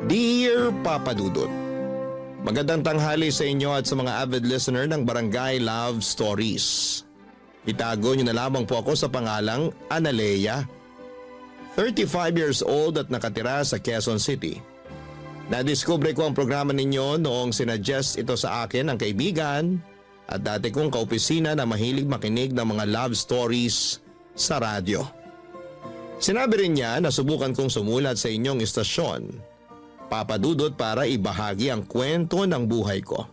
Dear Papa Dudut, magandang tanghali sa inyo at sa mga avid listener ng Barangay Love Stories. Itago niyo na lamang po ako sa pangalang Analea. 35 years old at nakatira sa Quezon City. Nadiskubre ko ang programa ninyo noong sinuggest ito sa akin ng kaibigan at dati kong kaopisina na mahilig makinig ng mga love stories sa radyo. Sinabi rin niya na subukan kong sumulat sa inyong istasyon, Papa Dudut, para ibahagi ang kwento ng buhay ko.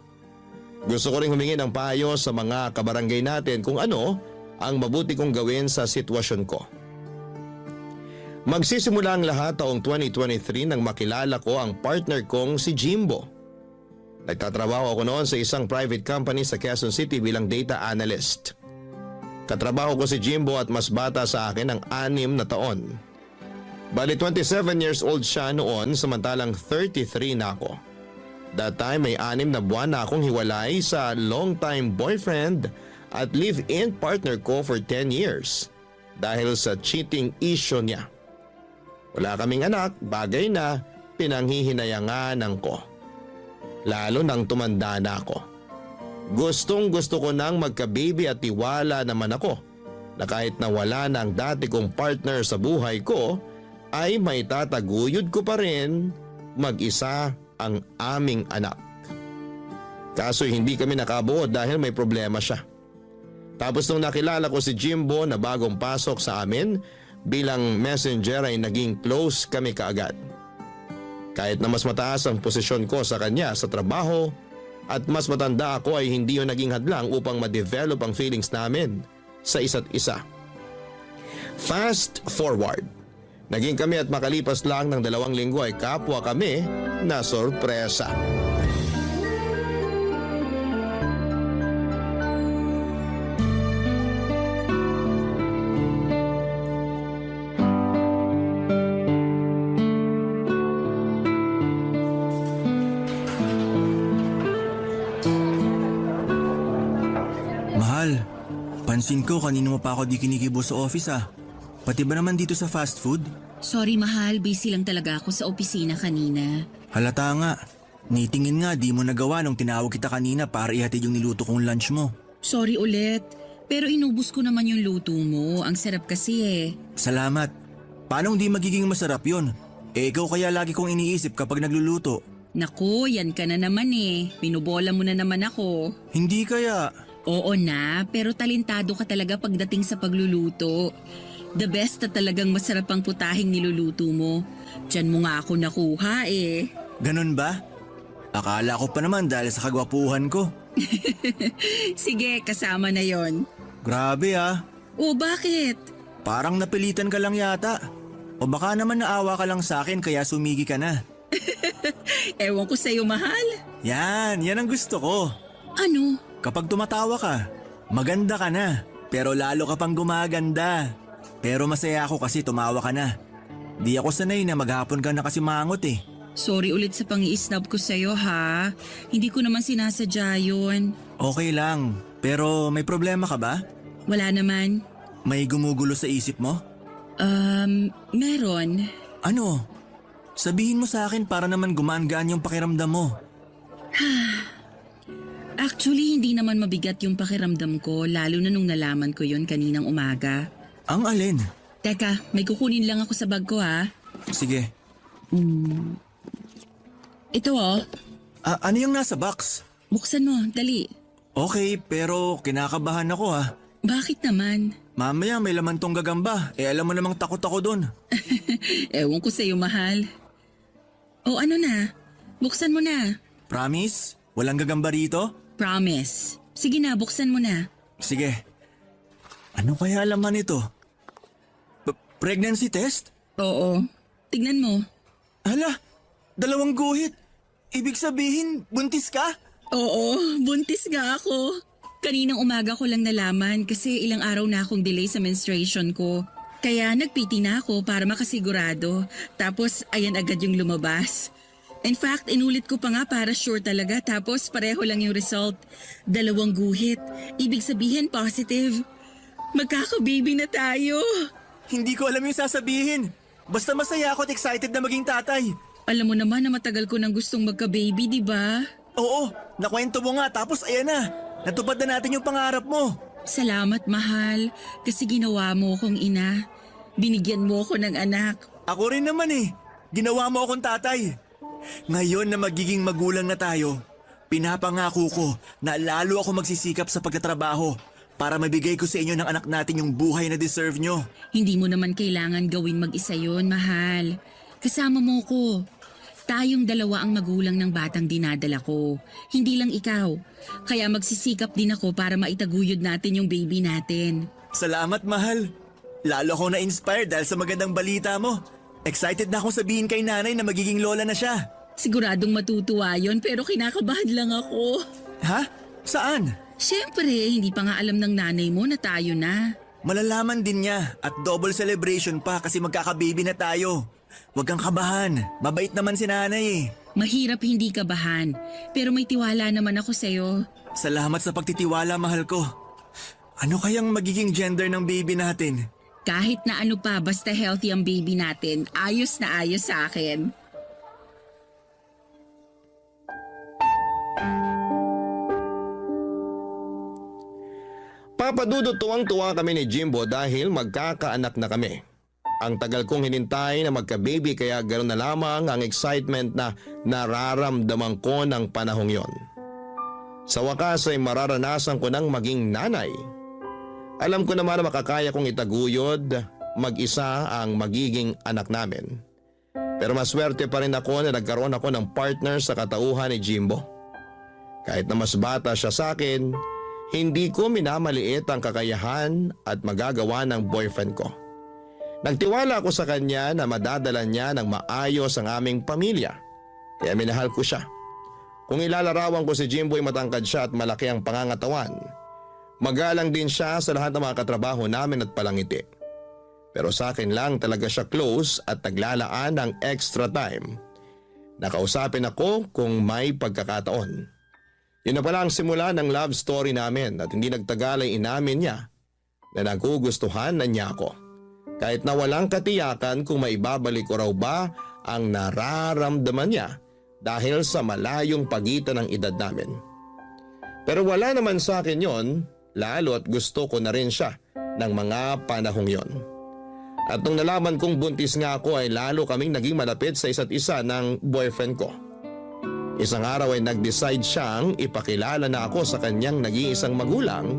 Gusto ko rin humingi ng payo sa mga kabarangay natin kung ano ang mabuti kong gawin sa sitwasyon ko. Magsisimula ang lahat taong 2023 nang makilala ko ang partner kong si Jimbo. Nagtatrabaho ako noon sa isang private company sa Quezon City bilang data analyst. Katrabaho ko si Jimbo at mas bata sa akin ng 6 na taon. Bali 27 years old siya noon samantalang 33 na ako. That time may 6 na buwan na akong hiwalay sa long-time boyfriend at live-in partner ko for 10 years dahil sa cheating issue niya. Wala kaming anak, bagay na pinanghihinayanganan ko. Lalo nang tumanda na ako. Gustong gusto ko nang magka-baby at tiwala naman ako na kahit na wala na ang dati kong partner sa buhay ko ay may tataguyod ko pa rin mag-isa ang aming anak. Kaso hindi kami nakabuo dahil may problema siya. Tapos nung nakilala ko si Jimbo na bagong pasok sa amin, bilang messenger ay naging close kami kaagad. Kahit na mas mataas ang posisyon ko sa kanya sa trabaho at mas matanda ako ay hindi yun naging hadlang upang ma-develop ang feelings namin sa isa't isa. Fast forward. Naging kami at makalipas lang ng 2 linggo ay kapwa kami na sorpresa. Mahal, pansin ko kanino mo pa ako di kinikibo sa office ah. Pati ba naman dito sa fast food? Sorry mahal, busy lang talaga ako sa opisina kanina. Halata nga. Nitingin nga di mo nagawa nung tinawag kita kanina para ihatid yung niluto kong lunch mo. Sorry ulit, pero inubos ko naman yung luto mo. Ang sarap kasi eh. Salamat. Paano hindi magiging masarap yun? Eh ikaw kaya lagi kong iniisip kapag nagluluto. Naku, yan ka na naman eh. Pinubola mo na naman ako. Hindi kaya. Oo na, pero talentado ka talaga pagdating sa pagluluto. The best na talagang masarap ang putahing niluluto mo. Diyan mo nga ako nakuha eh. Ganun ba? Akala ko pa naman dahil sa kagwapuhan ko. Sige, kasama na yon. Grabe ah. O bakit? Parang napilitan ka lang yata. O baka naman naawa ka lang sa akin kaya sumigi ka na. Ewan ko sa'yo mahal. Yan ang gusto ko. Ano? Kapag tumatawa ka, maganda ka na. Pero lalo ka pang gumaganda. Pero masaya ako kasi tumawa ka na. Di ako sanay na maghapon ka na kasi mangot eh. Sorry ulit sa pang-i-snub ko sa'yo ha. Hindi ko naman sinasadya yun. Okay lang, pero may problema ka ba? Wala naman. May gumugulo sa isip mo? Meron. Ano? Sabihin mo sa akin para naman gumaan-gaan yung pakiramdam mo. Actually, hindi naman mabigat yung pakiramdam ko, lalo na nung nalaman ko yun kaninang umaga. Ang alin? Teka, may kukunin lang ako sa bag ko ha. Sige. Ito oh, Ano yung nasa box? buksan mo, dali. Okay, pero kinakabahan ako ah. Bakit naman? Mamaya may laman tong gagamba. Alam mo namang takot ako dun. Ewan ko sa'yo, mahal. O ano na? Buksan mo na. Promise? Walang gagamba rito? Promise. Sige na, buksan mo na. Sige. Ano kaya laman ito? Pregnancy test? Oo. Tignan mo. Hala, 2 guhit. Ibig sabihin, buntis ka? Oo, buntis nga ako. Kaninang umaga ko lang nalaman kasi ilang araw na akong delay sa menstruation ko. Kaya nagpiti na ako para makasigurado. Tapos ayan agad yung lumabas. In fact, inulit ko pa nga para sure talaga tapos pareho lang yung result. 2 guhit. Ibig sabihin positive. Magkaka-baby na tayo. Hindi ko alam yung sasabihin. Basta masaya ako at excited na maging tatay. Alam mo naman na matagal ko nang gustong magka-baby, di ba? Oo, nakwento mo nga tapos ayan na. Natupad na natin yung pangarap mo. Salamat, mahal, kasi ginawa mo akong ina. Binigyan mo ako ng anak. Ako rin naman eh. Ginawa mo akong tatay. Ngayon na magiging magulang na tayo, pinapangako ko na lalo ako magsisikap sa pagtatrabaho para mabigay ko sa inyo ng anak natin yung buhay na deserve nyo. Hindi mo naman kailangan gawin mag-isa yun, mahal. Kasama mo ko. Tayong dalawa ang magulang ng batang dinadala ko. Hindi lang ikaw. Kaya magsisikap din ako para maitaguyod natin yung baby natin. Salamat, mahal. Lalo ako na-inspired dahil sa magandang balita mo. Excited na akong sabihin kay nanay na magiging lola na siya. Siguradong matutuwa yon pero kinakabahan lang ako. Ha? Saan? Siyempre, hindi pa nga alam ng nanay mo na tayo na. Malalaman din niya at double celebration pa kasi magkakababy na tayo. Huwag kang kabahan. Mabait naman si nanay eh. Mahirap hindi kabahan, pero may tiwala naman ako sa'yo. Salamat sa pagtitiwala, mahal ko. Ano kayang magiging gender ng baby natin? Kahit na ano pa, basta healthy ang baby natin, ayos na ayos sa akin. Papadudot tuwang-tuwa kami ni Jimbo dahil magkakaanak na kami. Ang tagal kong hinintay na magka-baby kaya ganoon na lamang ang excitement na nararamdaman ko ng panahong yon. Sa wakas ay mararanasan ko ng maging nanay. Alam ko naman na makakaya kong itaguyod mag-isa ang magiging anak namin. Pero maswerte pa rin ako na nagkaroon ako ng partner sa katauhan ni Jimbo. Kahit na mas bata siya sa akin, hindi ko minamaliit ang kakayahan at magagawa ng boyfriend ko. Nagtiwala ako sa kanya na madadala niya ng maayos ang aming pamilya. Kaya minahal ko siya. Kung ilalarawan ko si Jimbo ay matangkad siya at malaki ang pangangatawan. Magalang din siya sa lahat ng mga katrabaho namin at palangiti. Pero sa akin lang talaga siya close at naglalaan ng extra time. Nakausapin ako kung may pagkakataon. Yun na pala ang simula ng love story namin at hindi nagtagal ay inamin niya na nagugustuhan na niya ako. Kahit na walang katiyakan kung maibabalik ko raw ba ang nararamdaman niya dahil sa malayong pagitan ng edad namin. Pero wala naman sa akin yon, lalo at gusto ko na rin siya ng mga panahong yon. At nung nalaman kong buntis nga ako ay lalo kaming naging malapit sa isa't isa ng boyfriend ko. Isang araw ay nag-decide siyang ipakilala na ako sa kanyang nag-iisang magulang,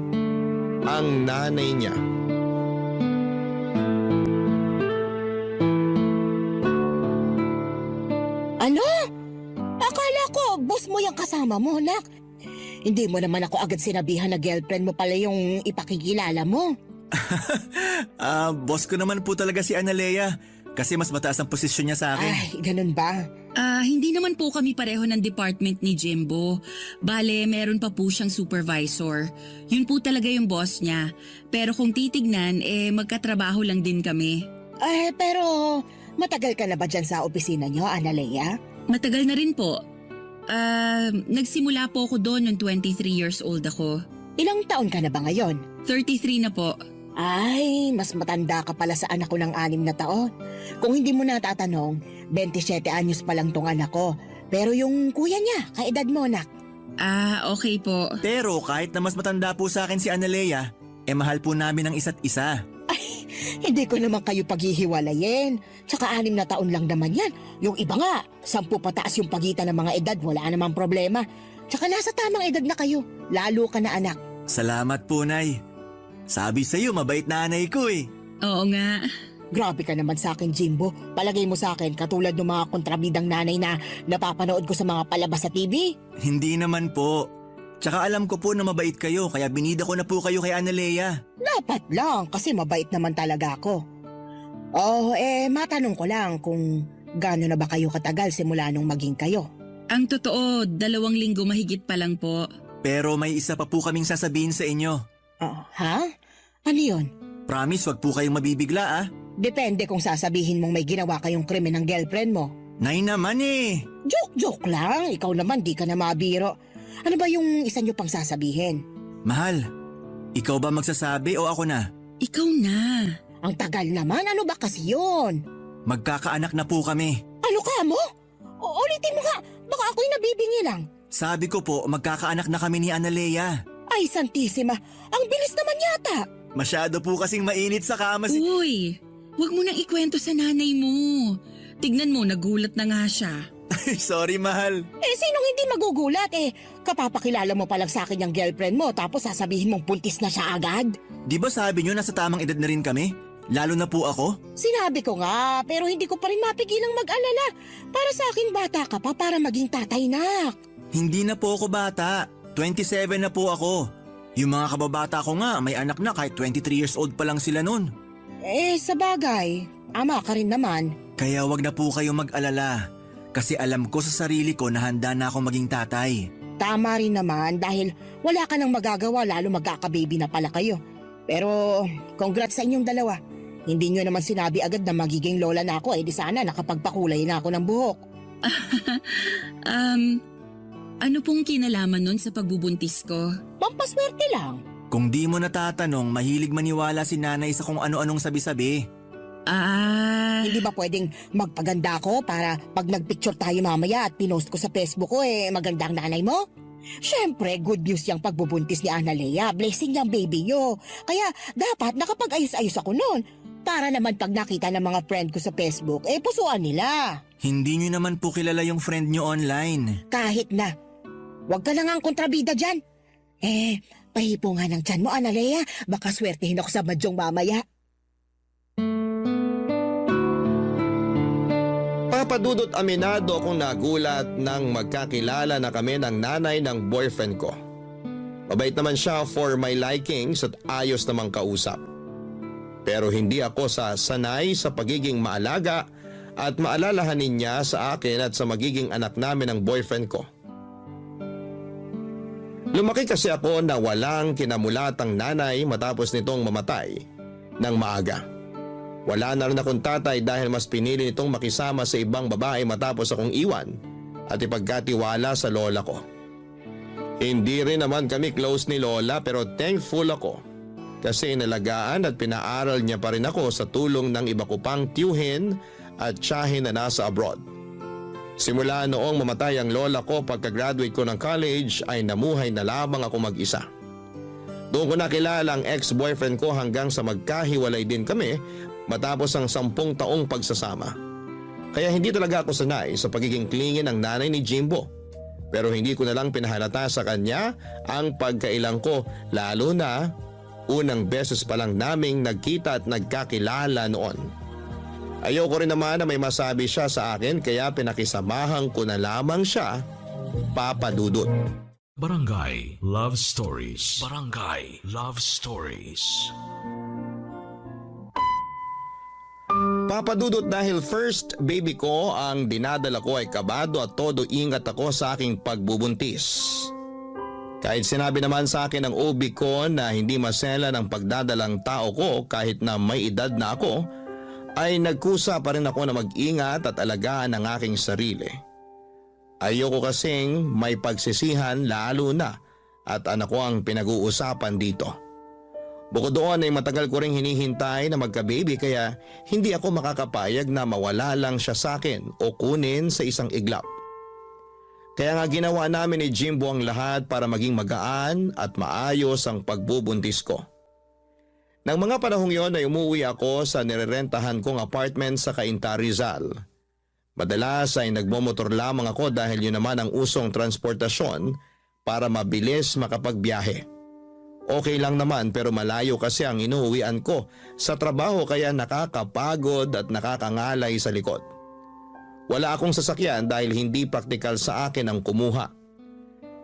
ang nanay niya. Ano? Akala ko, boss mo yung kasama mo, nak. Hindi mo naman ako agad sinabihan na girlfriend mo pala yung ipakikilala mo. Boss ko naman po talaga si Analea kasi mas mataas ang posisyon niya sa akin. Ay, ganun ba? Hindi naman po kami pareho ng department ni Jimbo. Bale, meron pa po siyang supervisor. Yun po talaga yung boss niya. Pero kung titignan, magkatrabaho lang din kami. Pero matagal ka na ba dyan sa opisina niyo, Analea? Matagal na rin po. Nagsimula po ako doon nung 23 years old ako. Ilang taon ka na ba ngayon? 33 na po. Ay, mas matanda ka pala sa anak ko ng 6 na taon. Kung hindi mo natatanong, 27 anyos pa lang tong anak ko. Pero yung kuya niya, kaedad mo, nak. Okay po. Pero kahit na mas matanda po sa akin si Analea, mahal po namin ang isa't isa. Hindi ko naman kayo paghihiwalayin. Tsaka 6 na taon lang naman yan. Yung iba nga, 10 pataas yung pagitan ng mga edad, wala namang problema. Tsaka nasa tamang edad na kayo, lalo ka na anak. Salamat po, Nay. Sabi sa'yo, mabait nanay ko eh. Oo nga. Grabe ka naman sa akin, Jimbo. Palagay mo sa akin, katulad ng mga kontrabidang nanay na napapanood ko sa mga palabas sa TV. Hindi naman po. Tsaka alam ko po na mabait kayo kaya binida ko na po kayo kay Analea. Dapat lang, kasi mabait naman talaga ako. Matanong ko lang kung gaano na ba kayo katagal simula nung maging kayo? Ang totoo, 2 linggo mahigit pa lang po. Pero may isa pa po kaming sasabihin sa inyo. Ha? Ano yun? Promise, wag po kayong mabibigla ah. Depende kung sasabihin mong may ginawa kayong krimen ng girlfriend mo. Nay naman eh. Joke lang, ikaw naman di ka na mabiro. Ano ba yung isa nyo pang sasabihin? Mahal, ikaw ba magsasabi o ako na? Ikaw na. Ang tagal naman, ano ba kasi yun? Magkakaanak na po kami. Ano ka mo? Ulitin mo nga, baka ako'y nabibingi lang. Sabi ko po, magkakaanak na kami ni Analea. Ay, Santissima, ang bilis naman yata. Masyado po kasing mainit sa kama si... Uy, huwag mo nang ikwento sa nanay mo. Tignan mo, nagulat na nga siya. Sorry, mahal. Sinong hindi magugulat kapapakilala mo pa lang sa akin yung girlfriend mo tapos sasabihin mong buntis na siya agad? Di ba sabi nyo nasa tamang edad na rin kami? Lalo na po ako? Sinabi ko nga, pero hindi ko pa rin mapigilang mag-alala. Para sa akin bata ka pa para maging tatay, nak. Hindi na po ako bata. 27 na po ako. Yung mga kababata ko nga, may anak na kahit 23 years old pa lang sila nun. Sa bagay, ama ka rin naman. Kaya wag na po kayo mag-alala. Kasi alam ko sa sarili ko na handa na akong maging tatay. Tama rin naman dahil wala ka nang magagawa lalo magkakababy na pala kayo. Pero congrats sa inyong dalawa. Hindi nyo naman sinabi agad na magiging lola na ako di sana nakapagpakulay na ako ng buhok. Ano pong kinalaman nun sa pagbubuntis ko? Pampaswerte lang. Kung di mo natatanong, mahilig maniwala si nanay sa kung ano-anong sabi-sabi. Hindi ba pwedeng magpaganda ako para pag nagpicture tayo mamaya at pinost ko sa Facebook ko maganda ang nanay mo? Siyempre, good news yung pagbubuntis ni Analea. Blessing yung baby nyo. Kaya dapat nakapag-ayos-ayos ako noon. Para naman pag nakita ng mga friend ko sa Facebook, pusuan nila. Hindi nyo naman po kilala yung friend nyo online. Kahit na. Huwag ka na nga ang kontrabida dyan. Pahipo nga ng tiyan mo, Analea. Baka swertehin ako sa madyong mamaya. Papadudot aminado akong nagulat nang magkakilala na kami ng nanay ng boyfriend ko. Mabait naman siya for my likings at ayos namang kausap. Pero hindi ako sanay sa pagiging maalaga at maalalahanin niya sa akin at sa magiging anak namin ng boyfriend ko. Lumaki kasi ako na walang kinamulatang nanay matapos nitong mamatay ng maaga. Wala na rin akong tatay dahil mas pinili nitong makisama sa ibang babae matapos akong iwan at ipagkatiwala sa lola ko. Hindi rin naman kami close ni lola pero thankful ako kasi inalagaan at pinaaral niya pa rin ako sa tulong ng iba ko pang tiyuhin at tiyahin na nasa abroad. Simula noong mamatay ang lola ko pagka-graduate ko ng college ay namuhay na lamang ako mag-isa. Doon ko nakilala ang ex-boyfriend ko hanggang sa magkahiwalay din kami matapos ang 10 taong pagsasama. Kaya hindi talaga ako sanay sa pagiging clingy ng nanay ni Jimbo. Pero hindi ko na lang pinahalata sa kanya ang pagkailang ko lalo na unang beses pa lang naming nagkita at nagkakilala noon. Ayoko rin naman na may masabi siya sa akin kaya pinakisamahan ko na lamang siya, Papa Dudut. Barangay Love Stories. Barangay Love Stories. Papadudot dahil first baby ko ang dinadala ko ay kabado at todo ingat ako sa aking pagbubuntis. Kahit sinabi naman sa akin ng OB ko na hindi masela ng pagdadalang tao ko kahit na may edad na ako, ay nagkusa pa rin ako na mag-ingat at alagaan ang aking sarili. Ayoko kasing may pagsisihan lalo na at anak ko ang pinag-uusapan dito. Bukod doon ay matagal ko ring hinihintay na magka-baby kaya hindi ako makakapayag na mawala lang siya sa akin o kunin sa isang iglap. Kaya nga ginawa namin ni Jimbo ang lahat para maging magaan at maayos ang pagbubuntis ko. Nang mga panahong yon ay umuwi ako sa nirerentahan kong apartment sa Cainta, Rizal. Madalas ay nagmomotor lamang ako dahil yun naman ang usong transportasyon para mabilis makapagbiyahe. Okay lang naman pero malayo kasi ang inuuwian ko sa trabaho kaya nakakapagod at nakakangalay sa likod. Wala akong sasakyan dahil hindi praktikal sa akin ang kumuha.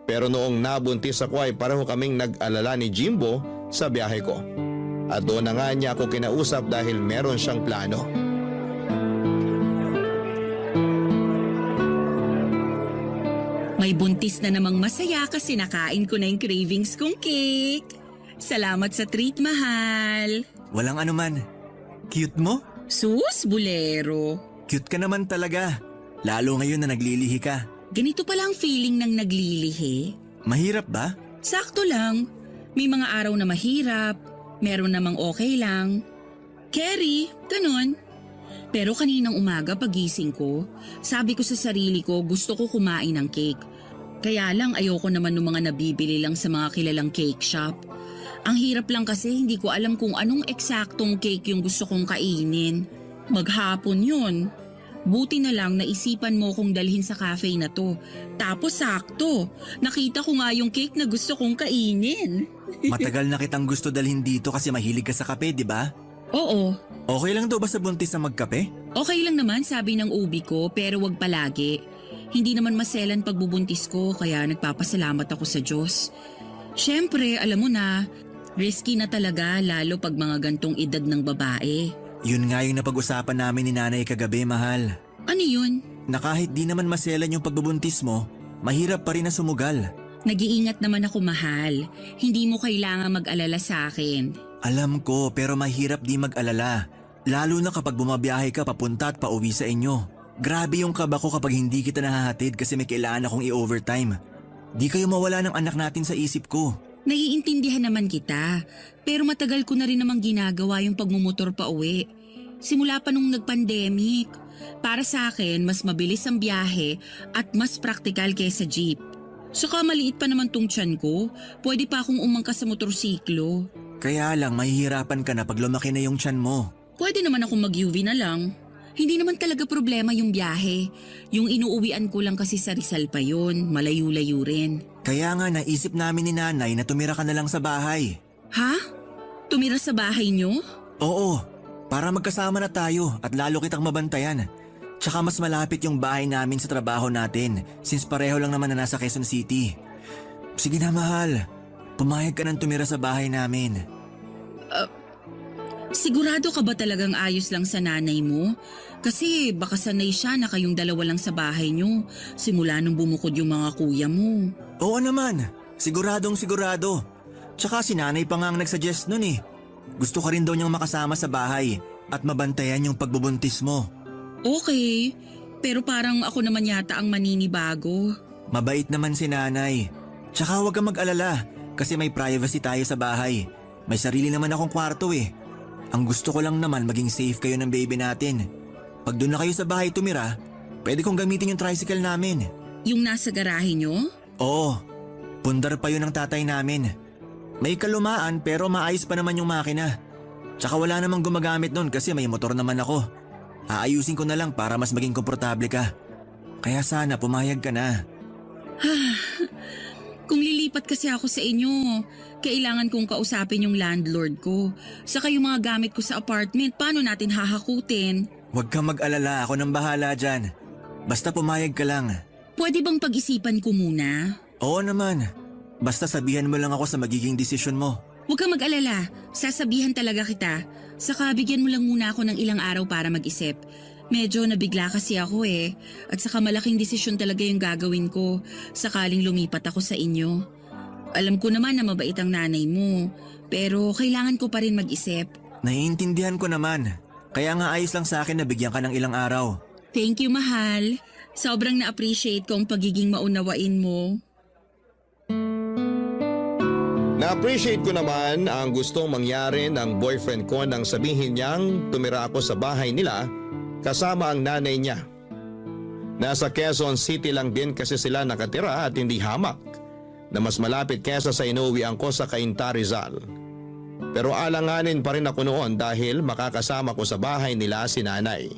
Pero noong nabuntis ako ay pareho kaming nag-alala ni Jimbo sa biyahe ko. At doon na nga niya ako kinausap dahil meron siyang plano. May buntis na namang masaya kasi nakain ko na yung cravings kong cake. Salamat sa treat, mahal. Walang anuman. Cute mo? Sus, bulero. Cute ka naman talaga. Lalo ngayon na naglilihi ka. Ganito pala ang feeling ng naglilihi. Mahirap ba? Sakto lang. May mga araw na mahirap, meron namang okay lang. Kerry, ganun. Pero kaninang umaga pagising ko, sabi ko sa sarili ko gusto ko kumain ng cake. Kaya lang ayoko naman ng mga nabibili lang sa mga kilalang cake shop. Ang hirap lang kasi hindi ko alam kung anong eksaktong cake yung gusto kong kainin. Maghapon yun. Buti na lang naisipan mo kong dalhin sa cafe na to. Tapos sakto, nakita ko nga yung cake na gusto kong kainin. Matagal na kitang gusto dalhin dito kasi mahilig ka sa kape, di ba? Oo, Okay lang daw ba sa buntis na magkape? okay lang naman sabi ng ubi ko pero wag palagi. Hindi naman maselan pagbubuntis ko kaya nagpapasalamat ako sa Diyos. Siyempre, alam mo na, risky na talaga lalo pag mga gantong edad ng babae. Yun nga yung napag-usapan namin ni nanay kagabi, mahal. Ano yun? Na kahit di naman maselan yung pagbubuntis mo, mahirap pa rin na sumugal. Nag-iingat naman ako mahal. Hindi mo kailangan mag-alala sa akin. Alam ko pero mahirap di mag-alala. Lalo na kapag bumabiyahe ka papunta at pauwi sa inyo. Grabe yung kaba ko kapag hindi kita nahahatid kasi may kailangan akong i-overtime. Di kayo mawala ng anak natin sa isip ko. Naiintindihan naman kita, pero matagal ko na rin namang ginagawa yung pagmumotor pa uwi. Simula pa nung nag-pandemic. Para sa akin, mas mabilis ang biyahe at mas praktikal kaysa jeep. Saka maliit pa naman tong tiyan ko, pwede pa akong umangkas sa motorsiklo. Kaya lang mahihirapan ka na pag lumaki na yung tiyan mo. Pwede naman akong mag-UV na lang. Hindi naman talaga problema yung biyahe. Yung inuuwian ko lang kasi sa Rizal pa yun, malayo-layo rin. Kaya nga naisip namin ni nanay na tumira ka na lang sa bahay. Ha? Tumira sa bahay nyo? Oo, para magkasama na tayo at lalo kitang mabantayan. Tsaka mas malapit yung bahay namin sa trabaho natin since pareho lang naman na nasa Quezon City. Sige na mahal, pumayag ka nang tumira sa bahay namin. Sigurado ka ba talagang ayos lang sa nanay mo? Kasi baka sanay siya na kayong dalawa lang sa bahay nyo simula nung bumukod yung mga kuya mo. Oo naman, siguradong sigurado. Tsaka si nanay pa nga ang nagsuggest nun eh. Gusto ka rin daw niyang makasama sa bahay at mabantayan yung pagbubuntis mo. Okay, pero parang ako naman yata ang maninibago. Mabait naman si nanay. Tsaka huwag kang mag-alala kasi may privacy tayo sa bahay. May sarili naman akong kwarto eh. Ang gusto ko lang naman maging safe kayo ng baby natin. Pag doon na kayo sa bahay tumira, pwede kong gamitin yung tricycle namin. Yung nasa garahe nyo? Oo, pundar pa yun ng tatay namin. May kalumaan pero maayos pa naman yung makina. Tsaka wala namang gumagamit nun kasi may motor naman ako. Aayusin ko na lang para mas maging komportable ka. Kaya sana pumayag ka na. Kung lilipat kasi ako sa inyo, kailangan kong kausapin yung landlord ko. Saka yung mga gamit ko sa apartment, paano natin hahakutin? Huwag kang mag-alala, ako nang bahala dyan. Basta pumayag ka lang. Pwede bang pag-isipan ko muna? Oo naman. Basta sabihan mo lang ako sa magiging desisyon mo. Huwag kang mag-alala, sasabihan talaga kita. Saka bigyan mo lang muna ako ng ilang araw para mag-isip. Medyo nabigla kasi ako eh. At saka malaking desisyon talaga yung gagawin ko sakaling lumipat ako sa inyo. Alam ko naman na mabait ang nanay mo, pero kailangan ko pa rin mag-isip. Naiintindihan ko naman. Kaya nga ayos lang sa akin na bigyan ka ng ilang araw. Thank you, mahal. Sobrang na-appreciate ko ang pagiging maunawain mo. Na-appreciate ko naman ang gustong mangyari ng boyfriend ko nang sabihin niyang tumira ako sa bahay nila kasama ang nanay niya. Nasa Quezon City lang din kasi sila nakatira at hindi hamak na mas malapit kesa sa inuwian ko sa Cainta, Rizal. Pero alanganin pa rin ako noon dahil makakasama ko sa bahay nila si nanay.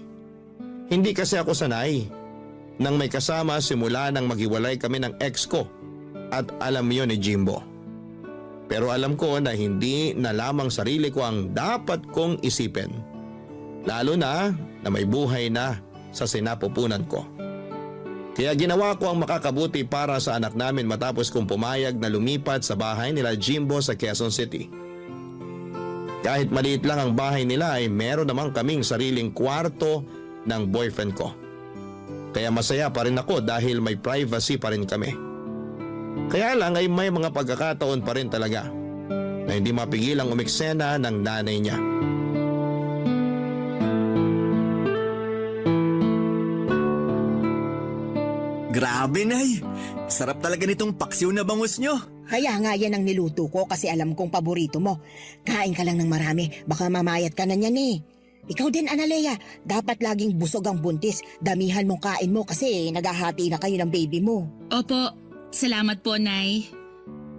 Hindi kasi ako sanay nang may kasama simula nang maghiwalay kami ng ex ko at alam yun ni Jimbo. Pero alam ko na hindi na lamang sarili ko ang dapat kong isipin. Lalo na may buhay na sa sinapupunan ko. Kaya ginawa ko ang makakabuti para sa anak namin matapos kong pumayag na lumipat sa bahay nila Jimbo sa Quezon City. Kahit maliit lang ang bahay nila ay meron namang kaming sariling kwarto ng boyfriend ko. Kaya masaya pa rin ako dahil may privacy pa rin kami. Kaya lang ay may mga pagkakataon pa rin talaga na hindi mapigilang umeksena ng nanay niya. Grabe, Nay! Sarap talaga nitong paksiw na bangus nyo. Kaya nga yan ang niluto ko kasi alam kong paborito mo. Kain ka lang ng marami, baka mamayat ka na niyan eh. Ikaw din, Analea, dapat laging busog ang buntis. Damihan mong kain mo kasi naghahati na kayo ng baby mo. Opo, salamat po, Nay.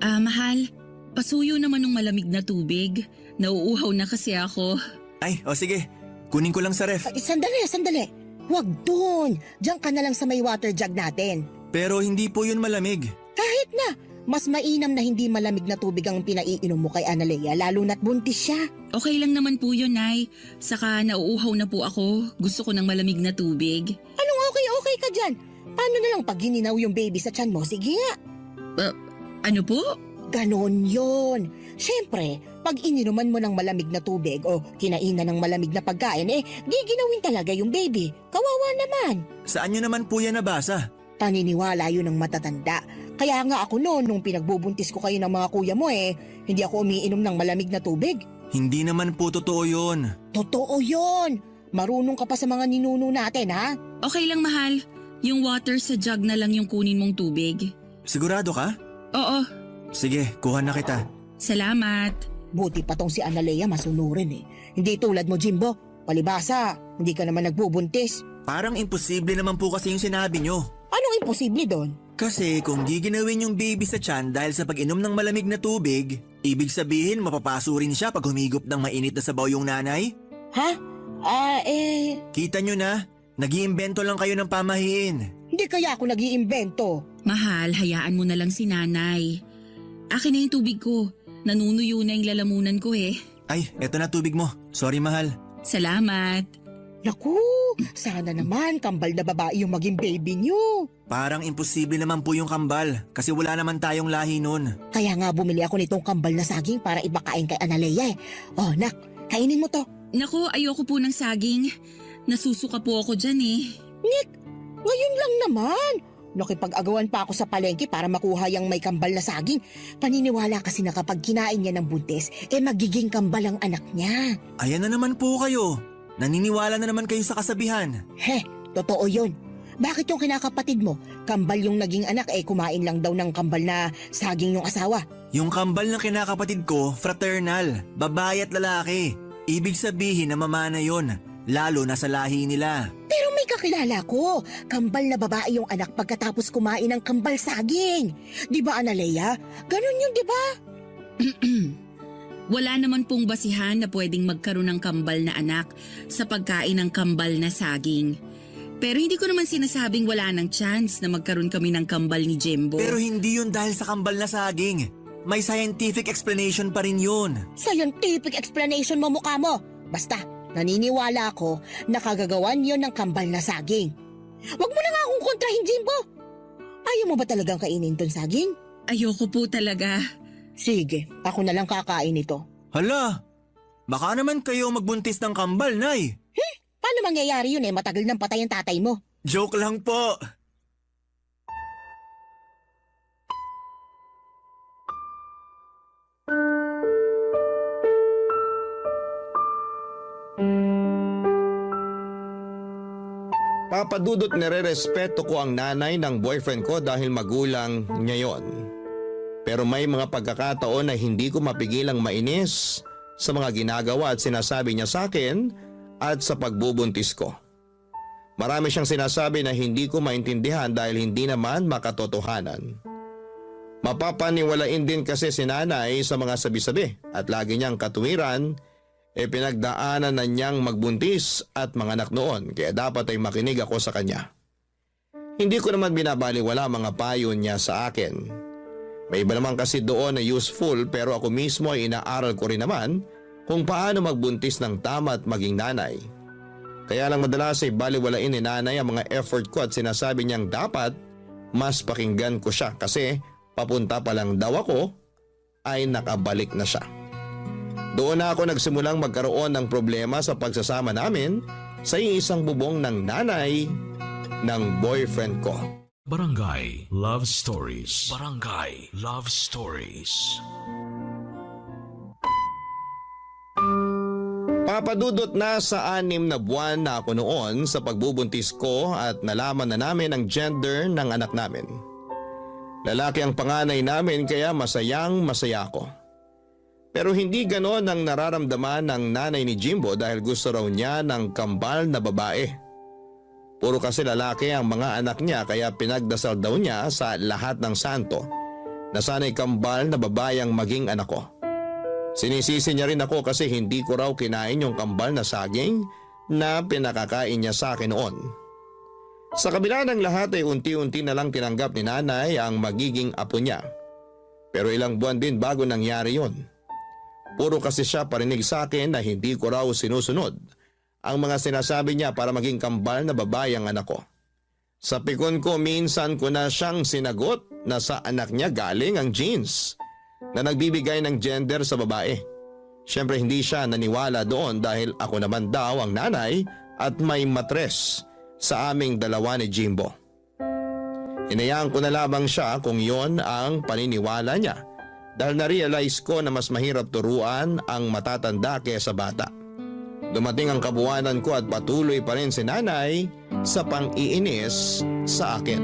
Mahal, pasuyo naman ng malamig na tubig. Nauuhaw na kasi ako. Ay, sige. Kunin ko lang sa ref. Ay, sandali. Huwag dun. Diyan ka na lang sa may water jug natin. Pero hindi po yun malamig. Kahit na, mas mainam na hindi malamig na tubig ang pinaiinom mo kay Analea, lalo na't buntis siya. Okay lang naman po yun, Nay. Saka nauuhaw na po ako. Gusto ko ng malamig na tubig. Anong okay ka dyan? Paano na lang pag gininaw yung baby sa tiyan mo? Sige nga. Ano po? Ganon yon. Siyempre, pag ininuman mo ng malamig na tubig o kinainan ng malamig na pagkain, giginawin talaga yung baby. Kawawa naman. Saan nyo naman po yan nabasa? Paniniwala yun ng matatanda. Kaya nga ako noon, nung pinagbubuntis ko kayo ng mga kuya mo hindi ako umiinom ng malamig na tubig. Hindi naman po totoo yun. Totoo yon. Marunong ka pa sa mga ninuno natin, ha? Okay lang, mahal. Yung water sa jug na lang yung kunin mong tubig. Sigurado ka? Oo, Sige, kuha na kita. salamat. Buti pa tong si Analea masunurin Hindi tulad mo, Jimbo. Palibasa, hindi ka naman nagbubuntis. Parang imposible naman po kasi yung sinabi nyo. Anong imposible doon? Kasi kung giginawin yung baby sa tiyan dahil sa pag-inom ng malamig na tubig, ibig sabihin mapapaso rin siya pag humigop ng mainit na sabaw yung nanay? Ha? Kita nyo na, nag-iimbento lang kayo ng pamahiin. Hindi kaya ako nag-iimbento. Mahal, hayaan mo na lang si nanay. Akin na yung tubig ko. Nanunuyo na yung lalamunan ko Ay, eto na tubig mo. Sorry mahal. Salamat. Naku, sana naman kambal na babae yung maging baby niyo. Parang imposible naman po yung kambal kasi wala naman tayong lahi nun. Kaya nga bumili ako nitong kambal na saging para ibakain kay Analea Oh, nak, kainin mo to. Naku, ayoko po ng saging. Nasusuka po ako dyan Nick, ngayon lang naman. Nakipag-agawan pa ako sa palengke para makuha yung may kambal na saging. Paniniwala kasi na kapag kinain niya ng buntis, magiging kambal ang anak niya. Ayan na naman po kayo. Naniniwala na naman kayo sa kasabihan. Totoo yun. Bakit yung kinakapatid mo, kambal yung naging anak kumain lang daw ng kambal na saging yung asawa? Yung kambal ng kinakapatid ko, fraternal, babae at lalaki. Ibig sabihin na mamana yon, lalo na sa lahi nila. Pero may kakilala ko, kambal na babae yung anak pagkatapos kumain ng kambal saging. Di ba, Analea? Ganon yun, di ba? Wala naman pong basihan na pwedeng magkaroon ng kambal na anak sa pagkain ng kambal na saging. Pero hindi ko naman sinasabing wala ng chance na magkaroon kami ng kambal ni Jimbo. Pero hindi yun dahil sa kambal na saging. May scientific explanation pa rin yun. Scientific explanation mo mukha mo. Basta, naniniwala ako na kagagawan yon ng kambal na saging. Huwag mo na nga akong kontrahin, Jimbo. Ayaw mo ba talagang kainin ton saging? Ayoko po talaga. Sige, ako na lang kakain ito. Hala, baka naman kayo magbuntis ng kambal, Nay. Paano mangyayari yun matagal nang patay ang tatay mo? Joke lang po. Papadudot nire-respeto ko ang nanay ng boyfriend ko dahil magulang niya yon. Pero may mga pagkakataon na hindi ko mapigilang mainis sa mga ginagawa at sinasabi niya sa akin at sa pagbubuntis ko. Marami siyang sinasabi na hindi ko maintindihan dahil hindi naman makatotohanan. Mapapaniwalain din kasi si nanay sa mga sabi-sabi at lagi niyang katuwiran pinagdaanan na niyang magbuntis at mga anak noon kaya dapat ay makinig ako sa kanya. Hindi ko naman binabaliwala mga payo niya sa akin. May iba naman kasi doon na useful pero ako mismo ay inaaral ko rin naman kung paano magbuntis ng tama at maging nanay. Kaya lang madalas ay baliwalain ni nanay ang mga effort ko at sinasabi niyang dapat mas pakinggan ko siya kasi papunta pa lang daw ako ay nakabalik na siya. Doon na ako nagsimulang magkaroon ng problema sa pagsasama namin sa isang bubong ng nanay ng boyfriend ko. Barangay Love Stories. Barangay Love Stories. Papadudot na sa 6 na buwan na ako noon sa pagbubuntis ko at nalaman na namin ang gender ng anak namin. Lalaki ang panganay namin kaya masayang masaya ako. Pero hindi ganon ang nararamdaman ng nanay ni Jimbo dahil gusto raw niya ng kambal na babae. Puro kasi lalaki ang mga anak niya kaya pinagdasal daw niya sa lahat ng santo na sana'y kambal na babae ang maging anak ko. Sinisisi niya rin ako kasi hindi ko raw kinain yung kambal na saging na pinakakain niya sa akin noon. Sa kabila ng lahat ay unti-unti na lang tinanggap ni nanay ang magiging apo niya. Pero ilang buwan din bago nangyari yon. Puro kasi siya parinig sa akin na hindi ko raw sinusunod ang mga sinasabi niya para maging kambal na babae ang anak ko. Sa pikon ko minsan ko na siyang sinagot na sa anak niya galing ang genes na nagbibigay ng gender sa babae. Siyempre hindi siya naniwala doon dahil ako naman daw ang nanay at may matres sa aming dalawa ni Jimbo. Hinayaan ko na lamang siya kung yon ang paniniwala niya dahil na-realize ko na mas mahirap turuan ang matatanda kaysa bata. Dumating ang kabuwanan ko at patuloy pa rin si nanay sa pang-iinis sa akin.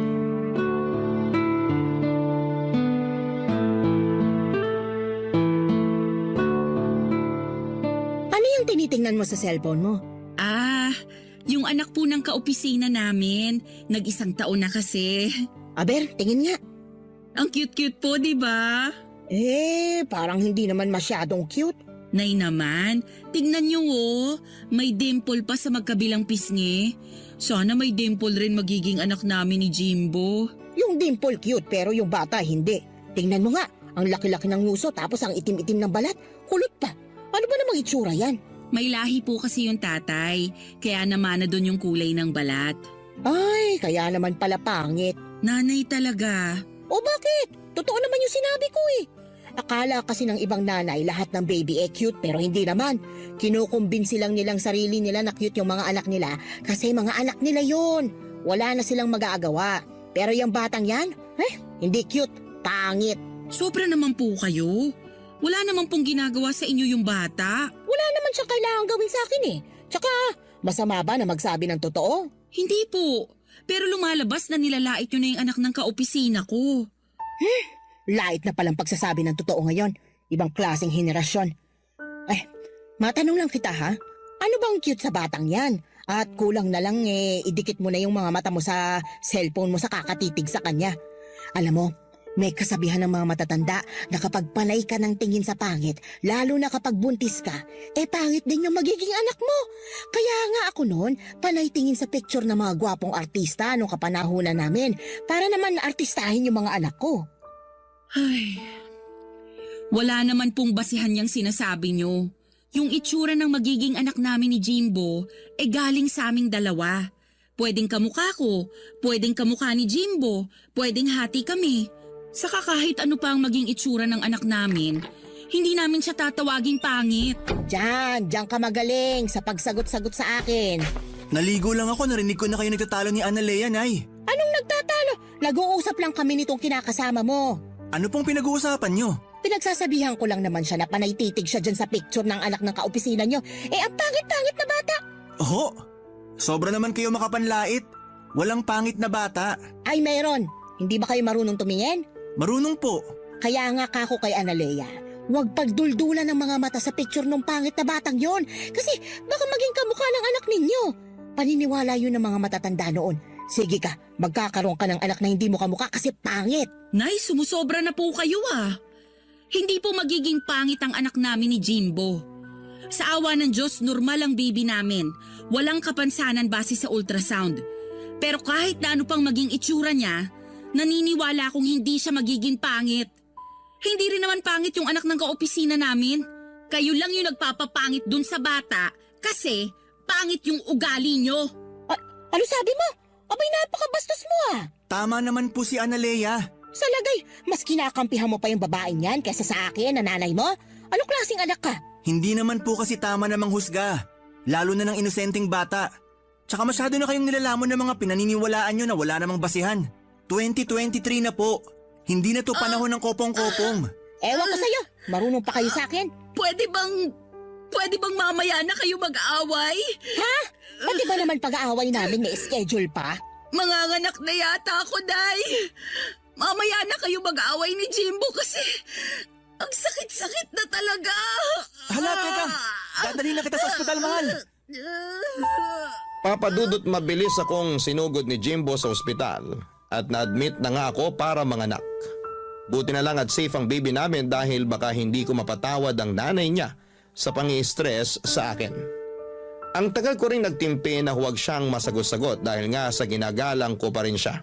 Ano yung tinitingnan mo sa cellphone mo? Yung anak po ng kaopisina namin. Nag-1 taon na kasi. Aber, tingin nga. Ang cute-cute po, di ba? Parang hindi naman masyadong cute. Nay naman, tignan niyo oh. May dimple pa sa magkabilang pisngi. Sana may dimple rin magiging anak namin ni Jimbo. Yung dimple cute pero yung bata hindi. Tingnan mo nga, ang laki-laki ng nguso tapos ang itim-itim ng balat. Kulot pa. Ano ba namang itsura yan? May lahi po kasi yung tatay, kaya namana doon yung kulay ng balat. Ay, kaya naman pala pangit. Nanay talaga. O bakit? Totoo naman yung sinabi ko eh. Akala kasi ng ibang nanay lahat ng baby cute pero hindi naman. Kinukumbinsi lang nilang sarili nila na cute yung mga anak nila kasi mga anak nila yon. Wala na silang mag-aagawa. Pero yung batang yan, hindi cute, pangit. Sobra naman po kayo. Wala naman pong ginagawa sa inyo yung bata. Wala naman siyang kailangan gawin sa akin eh. Tsaka, masama ba na magsabi ng totoo? Hindi po. Pero lumalabas na nilalait nyo na yung anak ng kaopisina ko. Lait na palang pagsasabi ng totoo ngayon. Ibang klaseng henerasyon. Matanong lang kita ha. Ano bang cute sa batang yan? At kulang na lang idikit mo na yung mga mata mo sa cellphone mo sa kakatitig sa kanya. Alam mo, may kasabihan ng mga matatanda na kapag panay ka ng tingin sa pangit, lalo na kapag buntis ka, pangit din yung magiging anak mo. Kaya nga ako noon, panay tingin sa picture ng mga gwapong artista nung kapanahunan namin para naman artistahin yung mga anak ko. Ay, wala naman pong basihan niyang sinasabi niyo. Yung itsura ng magiging anak namin ni Jimbo, galing sa aming dalawa. Pwedeng kamukha ko, pwedeng kamukha ni Jimbo, pwedeng hati kami. Saka kahit ano pa ang maging itsura ng anak namin, hindi namin siya tatawaging pangit. Diyan ka magaling sa pagsagot-sagot sa akin. Naligo lang ako, narinig ko na kayo nagtatalo ni Analea, Nay. Anong nagtatalo? Nag-uusap lang kami nitong kinakasama mo. Ano pong pinag-uusapan nyo? Pinagsasabihan ko lang naman siya na panay titig siya dyan sa picture ng anak ng kaopisina nyo. Ang pangit-pangit na bata. Oho, sobra naman kayo makapanlait. Walang pangit na bata. Ay, mayroon. Hindi ba kayo marunong tumingin? Marunong po. Kaya nga kako kay Analea, huwag pagduldulan ng mga mata sa picture ng pangit na batang yon. Kasi baka maging kamukha ng anak ninyo. Paniniwala yun ng mga matatanda noon. Sige ka, magkakaroon ka ng anak na hindi mo kamukha kasi pangit. Nay, sumusobra na po kayo ah. Hindi po magiging pangit ang anak namin ni Jimbo. Sa awa ng Diyos, normal ang baby namin. Walang kapansanan base sa ultrasound. Pero kahit na ano pang maging itsura niya, naniniwala akong hindi siya magiging pangit. Hindi rin naman pangit yung anak ng kaopisina namin. Kayo lang yung nagpapapangit dun sa bata kasi pangit yung ugali nyo. Ano sabi mo? Abay, napakabastos mo ah. Tama naman po si Analea. Sa lagay, mas kinakampihan mo pa yung babaeng yan kaysa sa akin na nanay mo? Anong klaseng anak ka? Hindi naman po kasi tama namang husga. Lalo na ng inosenteng bata. Tsaka masyado na kayong nilalamon ng mga pinaniniwalaan nyo na wala namang basihan. 2023 na po. Hindi na to panahon ng kopong-kopong. Ewan ko sa'yo. Marunong pa kayo sa akin? Pwede bang mamaya na kayo mag-aaway? Ha? Pati ba naman pag-aaway namin may schedule pa? Manganganak na yata ako, Day. Mamaya na kayo mag-aaway ni Jimbo kasi Ang sakit-sakit na talaga! Hala, teka! Dadalhin na kita sa ospital, mahal! Papadudot mabilis akong sinugod ni Jimbo sa ospital at na-admit na nga ako para manganak. Buti na lang at safe ang baby namin dahil baka hindi ko mapatawad ang nanay niya sa pangi-stress sa akin. Ang tagal ko rin nagtimpi na huwag siyang masagot-sagot dahil nga sa ginagalang ko pa rin siya.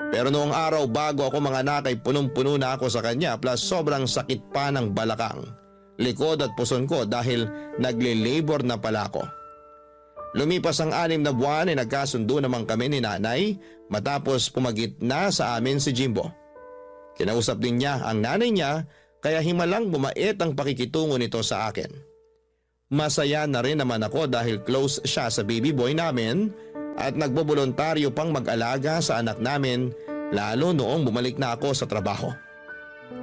Pero noong araw bago ako manganak ay punong-puno na ako sa kanya plus sobrang sakit pa ng balakang, likod at puson ko dahil nagle-labor na pala ako. Lumipas ang 6 na buwan ay nagkasundo naman kami ni nanay matapos pumagitna sa amin si Jimbo. Kinausap din niya ang nanay niya kaya himalang bumait ang pakikitungo nito sa akin. Masaya na rin naman ako dahil close siya sa baby boy namin at nagbobolontaryo pang mag-alaga sa anak namin lalo noong bumalik na ako sa trabaho.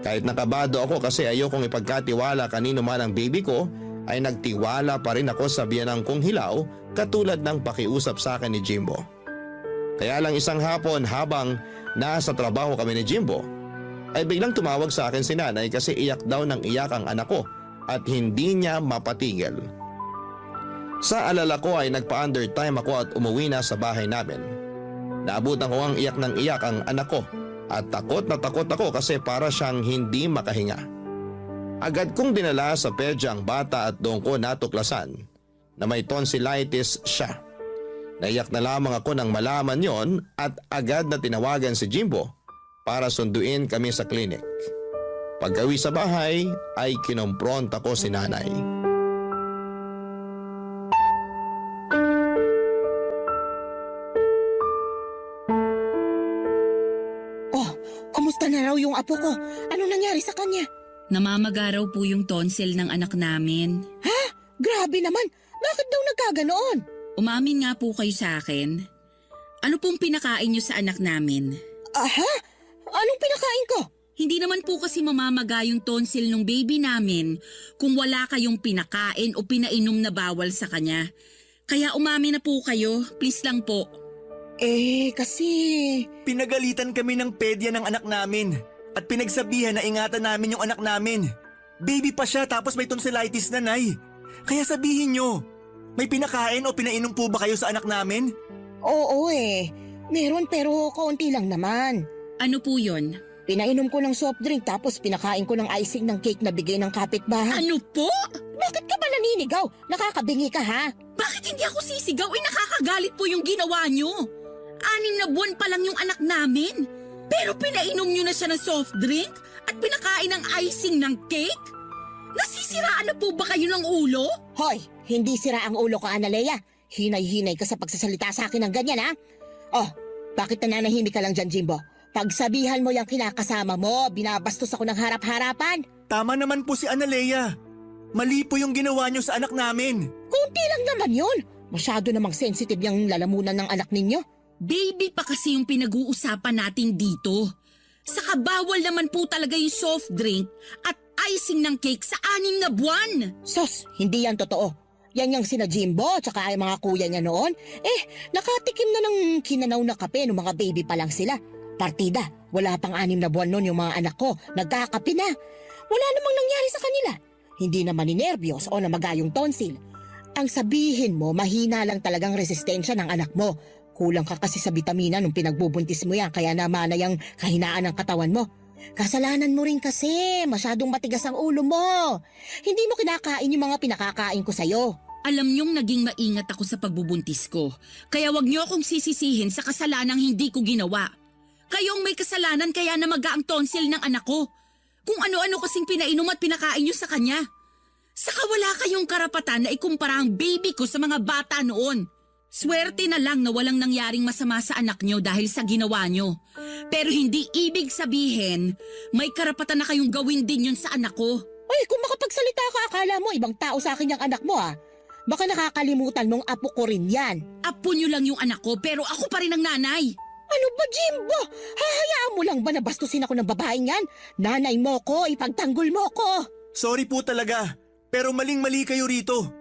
Kahit nakabado ako kasi ayokong ipagkatiwala kanino man ang baby ko, ay nagtiwala pa rin ako sa biyanang kong hilaw katulad ng pakiusap sa akin ni Jimbo. Kaya lang isang hapon habang nasa trabaho kami ni Jimbo, ay biglang tumawag sa akin si nanay kasi iyak daw ng iyak ang anak ko at hindi niya mapatigil. Sa alala ko ay nagpa-undertime ako at umuwi na sa bahay namin. Naabutan ko ang iyak ng iyak ang anak ko at takot na takot ako kasi para siyang hindi makahinga. Agad kong dinala sa pedya ang bata at doon ko natuklasan na may tonsillitis siya. Naiyak na lamang ako nang malaman yon at agad na tinawagan si Jimbo para sunduin kami sa klinik. Pag-uwi sa bahay ay kinompronta ko si nanay. Oh, kumusta na raw yung apo ko? Ano nangyari sa kanya? Namamaga raw po yung tonsil ng anak namin. Ha? Grabe naman. Bakit daw nagkaganoon? Umamin nga po kayo sa akin. Ano pong pinakain niyo sa anak namin? Aha? Anong pinakain ko? Hindi naman po kasi mamamaga yung tonsil ng baby namin kung wala kayong pinakain o pinainom na bawal sa kanya. Kaya umamin na po kayo, please lang po. Kasi... Pinagalitan kami ng pedya ng anak namin at pinagsabihan na ingatan namin yung anak namin. Baby pa siya tapos may tonsillitis na, Nay. Kaya sabihin nyo, may pinakain o pinainom po ba kayo sa anak namin? Oo meron pero kaunti lang naman. Ano po yon? Pinainom ko ng soft drink tapos pinakain ko ng icing ng cake na bigay ng kapitbahay. Ano po? Bakit ka ba naninigaw? Nakakabingi ka ha? Bakit hindi ako sisigaw? Nakakagalit po yung ginawa nyo. 6 na buwan pa lang yung anak namin. Pero pinainom nyo na siya ng soft drink at pinakain ng icing ng cake? Nasisiraan na po ba kayo ng ulo? Hoy, hindi sira ang ulo ko, Analea. Hinay-hinay ka sa pagsasalita sa akin ng ganyan ha? Oh, bakit nananahimik ka lang dyan, Jimbo? Pagsabihan mo yung kinakasama mo, binabastos ako ng harap-harapan. Tama naman po si Analea. Mali po yung ginawa nyo sa anak namin. Kunti lang naman yun. Masyado namang sensitive yung lalamunan ng anak ninyo. Baby pa kasi yung pinag-uusapan natin dito. Saka bawal naman po talaga yung soft drink at icing ng cake sa 6 na buwan. Sos, hindi yan totoo. Yan yung sina Jimbo tsaka ay mga kuya niya noon. Nakatikim na ng kinanaw na kape ng mga baby pa lang sila. Partida, wala pang 6 na buwan noon yung mga anak ko. Nagkakape na. Wala namang nangyari sa kanila. Hindi naman ninervyos o namaga yung tonsil. Ang sabihin mo, mahina lang talagang resistensya ng anak mo. Kulang ka kasi sa bitamina nung pinagbubuntis mo yan kaya namana yung kahinaan ng katawan mo. Kasalanan mo rin kasi, masyadong matigas ang ulo mo. Hindi mo kinakain yung mga pinakakain ko sa'yo. Alam niyong naging maingat ako sa pagbubuntis ko. Kaya wag niyo akong sisisihin sa kasalanang hindi ko ginawa. Kayong may kasalanan kaya namaga ang tonsil ng anak ko. Kung ano-ano kasing pinainom at pinakain niyo sa kanya. Saka wala kayong karapatan na ikumpara ang baby ko sa mga bata noon. Swerte na lang na walang nangyaring masama sa anak niyo dahil sa ginawa niyo. Pero hindi ibig sabihin, may karapatan na kayong gawin din yun sa anak ko. Ay, kung makapagsalita ka, akala mo ibang tao sa akin yung anak mo ah. Baka nakakalimutan mong apo ko rin yan. Apo niyo lang yung anak ko pero ako pa rin ang nanay. Ano ba, Jimbo? Hahayaan mo lang ba na bastusin ako ng babaeng yan? Nanay mo ko, ipagtanggol mo ko. Sorry po talaga, pero maling-mali kayo rito.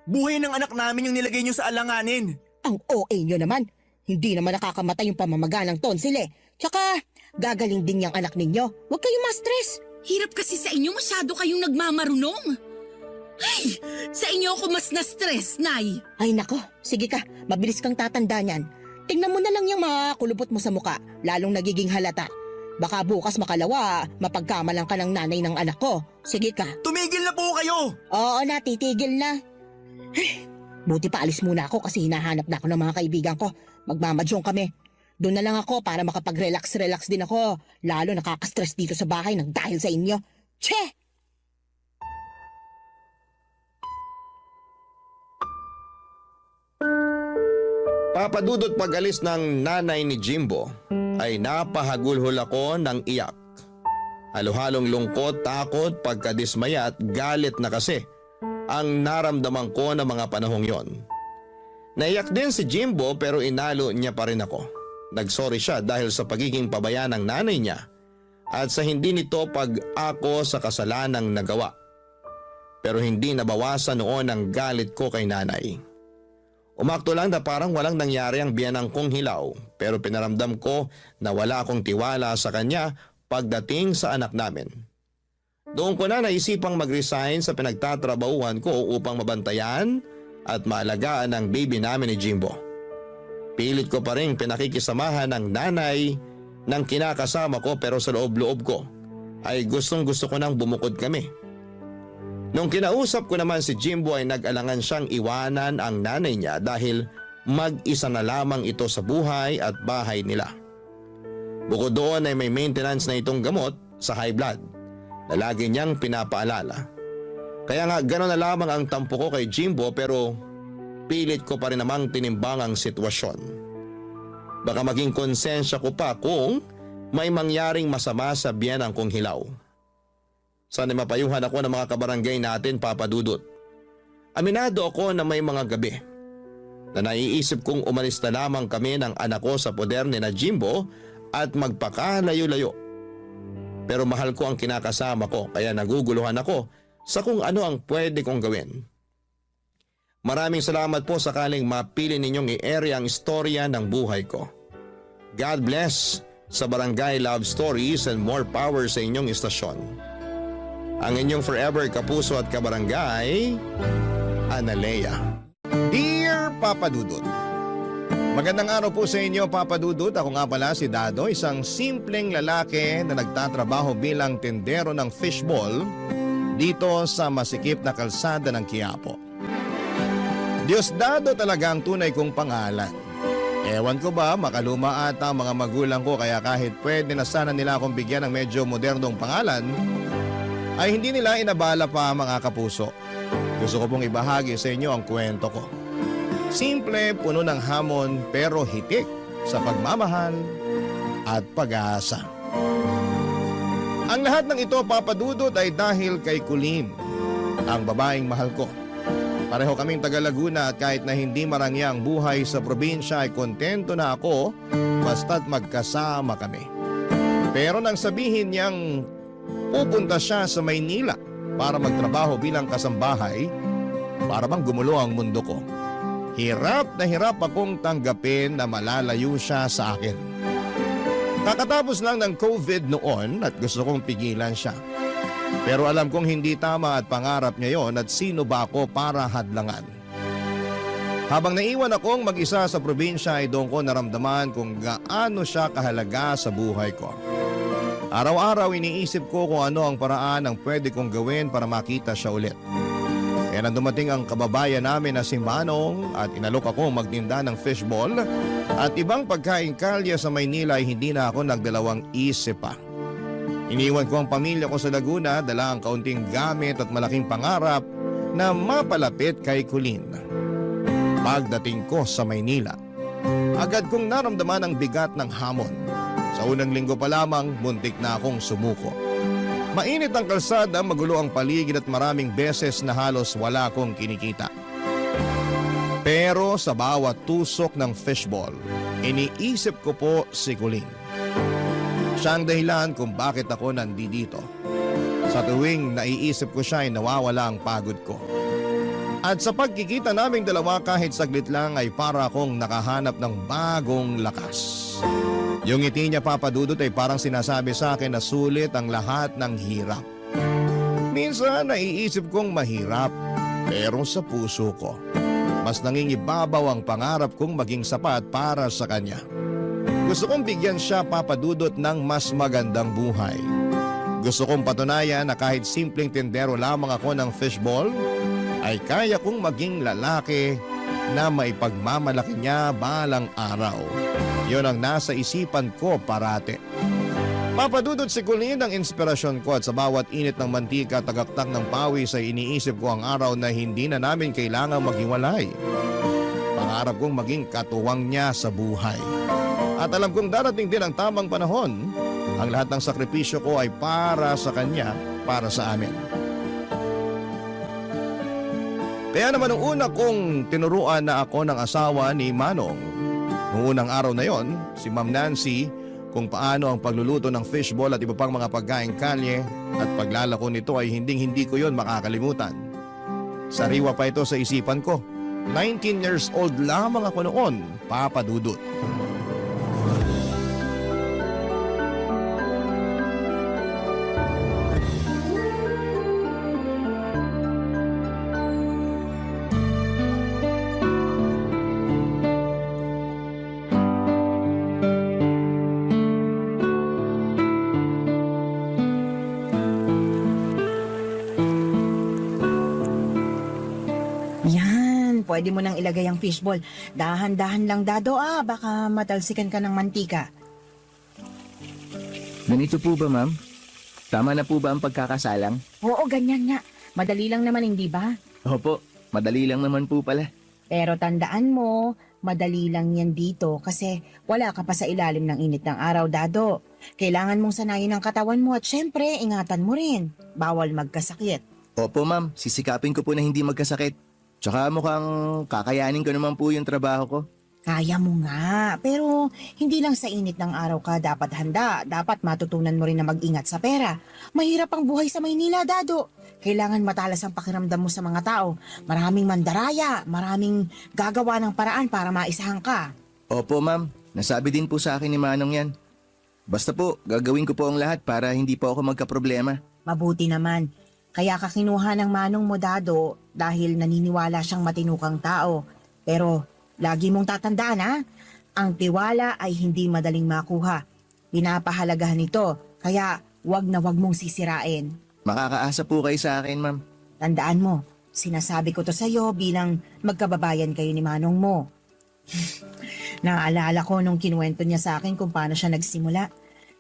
Buhay ng anak namin yung nilagay nyo sa alanganin. Ang OA nyo naman. Hindi naman nakakamatay yung pamamaga ng tonsil eh. Tsaka, gagaling din yung anak ninyo. Huwag kayong ma-stress. Hirap kasi sa inyo, masyado kayong nagmamarunong. Ay, sa inyo ako mas na-stress, Nay. Ay nako, sige ka, mabilis kang tatanda niyan. Tingnan mo na lang yung mga kulubot mo sa muka, lalong nagiging halata. Baka bukas makalawa, mapagkamalang ka ng nanay ng anak ko. Sige ka. Tumigil na po kayo! Oo na, titigil na. Ay, buti pa alis muna ako kasi hinahanap na ako ng mga kaibigan ko. Magmamadyong kami. Doon na lang ako para makapag-relax din ako. Lalo nakaka-stress dito sa bahay ng dahil sa inyo. Che! Papadudot pag-alis ng nanay ni Jimbo ay napahagulhol ako ng iyak. Halo-halong lungkot, takot, pagkadismaya at galit na kasi ang naramdaman ko ng mga panahong yon. Naiyak din si Jimbo pero inalo niya pa rin ako. Nagsorry siya dahil sa pagiging pabaya ng nanay niya at sa hindi nito pag-ako sa kasalanang nagawa. Pero hindi nabawasan noon ang galit ko kay nanay. Umakto lang na parang walang nangyari ang biyanang kong hilaw pero pinaramdam ko na wala akong tiwala sa kanya pagdating sa anak namin. Doon ko na naisipang mag-resign sa pinagtatrabahuhan ko upang mabantayan at maalagaan ang baby namin ni Jimbo. Pilit ko pa rin pinakikisamahan ng nanay ng kinakasama ko pero sa loob-loob ko ay gustong-gusto ko nang bumukod kami. Nung kinausap ko naman si Jimbo ay nag-alangan siyang iwanan ang nanay niya dahil mag-isa na lamang ito sa buhay at bahay nila. Bukod doon ay may maintenance na itong gamot sa high blood na lagi niyang pinapaalala. Kaya nga gano'n na lamang ang tampo ko kay Jimbo pero pilit ko pa rin namang tinimbang ang sitwasyon. Baka maging konsensya ko pa kung may mangyaring masama sa biyanang kong hilaw. Sana mapayuhan ako ng mga kabarangay natin, Papa Dudut. Aminado ako na may mga gabi na naiisip kong umalis na lamang kami ng anak ko sa poder ni na Jimbo at magpakalayo-layo. Pero mahal ko ang kinakasama ko kaya naguguluhan ako sa kung ano ang pwede kong gawin. Maraming salamat po sakaling mapili ninyong i-area ang istorya ng buhay ko. God bless sa Barangay Love Stories and more power sa inyong istasyon. Ang inyong forever kapuso at kabarangay, Analea. Dear Papa Dudut, magandang araw po sa inyo, Papa Dudut. Ako nga pala si Dado, isang simpleng lalaki na nagtatrabaho bilang tendero ng fishball dito sa masikip na kalsada ng Quiapo. Diosdado talaga ang tunay kong pangalan. Ewan ko ba, makaluma ata ang mga magulang ko kaya kahit pwede na sana nila akong bigyan ng medyo modernong pangalan, ay hindi nila inabala pa mga kapuso. Gusto ko pong ibahagi sa inyo ang kwento ko. Simple, puno ng hamon pero hitik sa pagmamahal at pag-asa. Ang lahat ng ito, Papa Dudut, ay dahil kay Colleen, ang babaeng mahal ko. Pareho kaming taga Laguna at kahit na hindi marangya ang buhay sa probinsya ay kontento na ako basta't magkasama kami. Pero nang sabihin niyang pupunta siya sa Maynila para magtrabaho bilang kasambahay, para bang gumulo ang mundo ko. Hirap na hirap akong tanggapin na malalayo siya sa akin. Kakatapos lang ng COVID noon at gusto kong pigilan siya. Pero alam kong hindi tama at pangarap niya yon at sino ba ako para hadlangan. Habang naiwan akong mag-isa sa probinsya ay doon ko naramdaman kung gaano siya kahalaga sa buhay ko. Araw-araw iniisip ko kung ano ang paraan ang pwede kong gawin para makita siya ulit. Kaya nang dumating ang kababayan namin na si Manong at inalok ako magtinda ng fishball at ibang pagkain kalya sa Maynila ay hindi na ako nagdalawang isip pa. Iniwan ko ang pamilya ko sa Laguna, dala ang kaunting gamit at malaking pangarap na mapalapit kay Colleen. Pagdating ko sa Maynila, agad kong naramdaman ang bigat ng hamon. Sa unang linggo pa lamang, muntik na akong sumuko. Mainit ang kalsada, magulo ang paligid at maraming beses na halos wala akong kinikita. Pero sa bawat tusok ng fishball, iniisip ko po si Colleen. Siya ang dahilan kung bakit ako nandito. Sa tuwing naiisip ko siya ay nawawala ang pagod ko. At sa pagkikita naming dalawa kahit saglit lang ay para akong nakahanap ng bagong lakas. Yung ngiti niya, Papa Dudut, ay parang sinasabi sa akin na sulit ang lahat ng hirap. Minsan naiisip kong mahirap, pero sa puso ko, mas nangingibabaw ang pangarap kong maging sapat para sa kanya. Gusto kong bigyan siya, Papa Dudut, ng mas magandang buhay. Gusto kong patunayan na kahit simpleng tindero lamang ako ng fishball, ay kaya kong maging lalaki na maipagmamalaki niya balang araw. Yon ang nasa isipan ko parate. Papa Dudut, si Colleen ang inspirasyon ko at sa bawat init ng mantika, tagaktak ng pawis ay iniisip ko ang araw na hindi na namin kailangang maghiwalay. Pangarap kong maging katuwang niya sa buhay. At alam kong darating din ang tamang panahon. Ang lahat ng sakripisyo ko ay para sa kanya, para sa amin. Kaya naman nung una kong tinuruan na ako ng asawa ni Manong, noong unang araw na yon, si Ma'am Nancy, kung paano ang pagluluto ng fishball at iba pang mga pagkaing kalye at paglalako nito ay hindi ko yon makakalimutan. Sariwa pa ito sa isipan ko. 19 years old lamang ako noon, Papa Dudut. Yan, pwede mo nang ilagay ang fishball. Dahan-dahan lang, Dado, baka matalsikan ka ng mantika. Ganito po ba, ma'am? Tama na po ba ang pagkakasalang? Oo, ganyan nga. Madali lang naman, hindi ba? Opo, madali lang naman po pala. Pero tandaan mo, madali lang yan dito kasi wala ka pa sa ilalim ng init ng araw, Dado. Kailangan mong sanayin ang katawan mo at syempre, ingatan mo rin. Bawal magkasakit. Opo, ma'am. Sisikapin ko po na hindi magkasakit. Tsaka mukhang kakayanin ko naman po yung trabaho ko. Kaya mo nga, pero hindi lang sa init ng araw ka dapat handa. Dapat matutunan mo rin na mag-ingat sa pera. Mahirap ang buhay sa Maynila, Dado. Kailangan matalas ang pakiramdam mo sa mga tao. Maraming mandaraya, maraming gagawa ng paraan para maisahan ka. Opo, ma'am. Nasabi din po sa akin ni Manong yan. Basta po, gagawin ko po ang lahat para hindi po ako magkaproblema. Mabuti naman. Kaya ka kinuha ng manong mo, Dado, dahil naniniwala siyang matinukang tao. Pero lagi mong tatandaan, ang tiwala ay hindi madaling makuha. Pinapahalagahan ito, kaya wag na wag mong sisirain. Makakaasa po kayo sa akin, ma'am. Tandaan mo, sinasabi ko to sa'yo bilang magkababayan kayo ni manong mo. Naalala ko nung kinuwento niya sa akin kung paano siya nagsimula.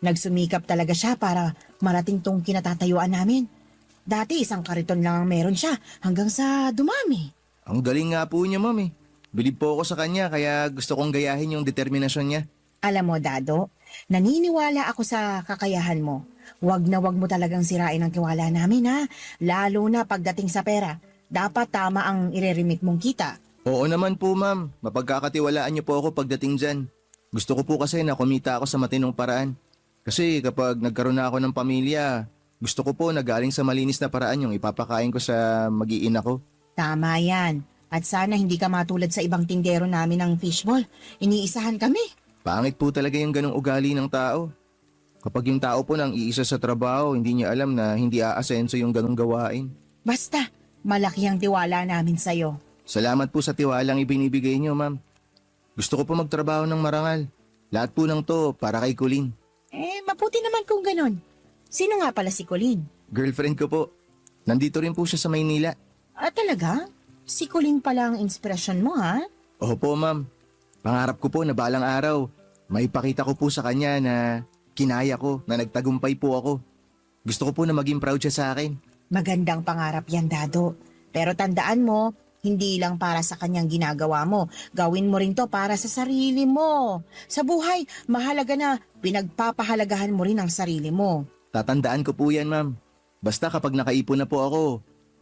Nagsumikap talaga siya para marating tong kinatatayuan namin. Dati isang kariton lang ang meron siya hanggang sa dumami. Ang galing nga po niya, ma'am eh. Bilib po ako sa kanya kaya gusto kong gayahin yung determinasyon niya. Alam mo, Dado, naniniwala ako sa kakayahan mo. Wag na wag mo talagang sirain ang tiwala namin, lalo na pagdating sa pera. Dapat tama ang ireremit mong kita. Oo naman po, ma'am. Mapagkakatiwalaan niyo po ako pagdating dyan. Gusto ko po kasi na kumita ako sa matinong paraan. Kasi kapag nagkaroon na ako ng pamilya, gusto ko po na galing sa malinis na paraan yung ipapakain ko sa mag-iina ko. Tama yan. At sana hindi ka matulad sa ibang tindero namin ng fishball. Iniisahan kami. Pangit po talaga yung ganong ugali ng tao. Kapag yung tao po nang iisa sa trabaho, hindi niya alam na hindi aasenso yung ganong gawain. Basta, malaki ang tiwala namin sa'yo. Salamat po sa tiwalang ibinibigay niyo, ma'am. Gusto ko po magtrabaho ng marangal. Lahat po ng to para kay Colleen. Mabuti naman kung ganon. Sino nga pala si Colleen? Girlfriend ko po. Nandito rin po siya sa Maynila. Talaga? Si Colleen pala ang inspirasyon mo, ha? Opo, ma'am. Pangarap ko po na balang araw, maipakita ko po sa kanya na kinaya ko, na nagtagumpay po ako. Gusto ko po na maging proud siya sa akin. Magandang pangarap yan, Dado. Pero tandaan mo, hindi lang para sa kanyang ginagawa mo. Gawin mo rin to para sa sarili mo. Sa buhay, mahalaga na pinagpapahalagahan mo rin ang sarili mo. Tatandaan ko po yan, ma'am. Basta kapag nakaipon na po ako,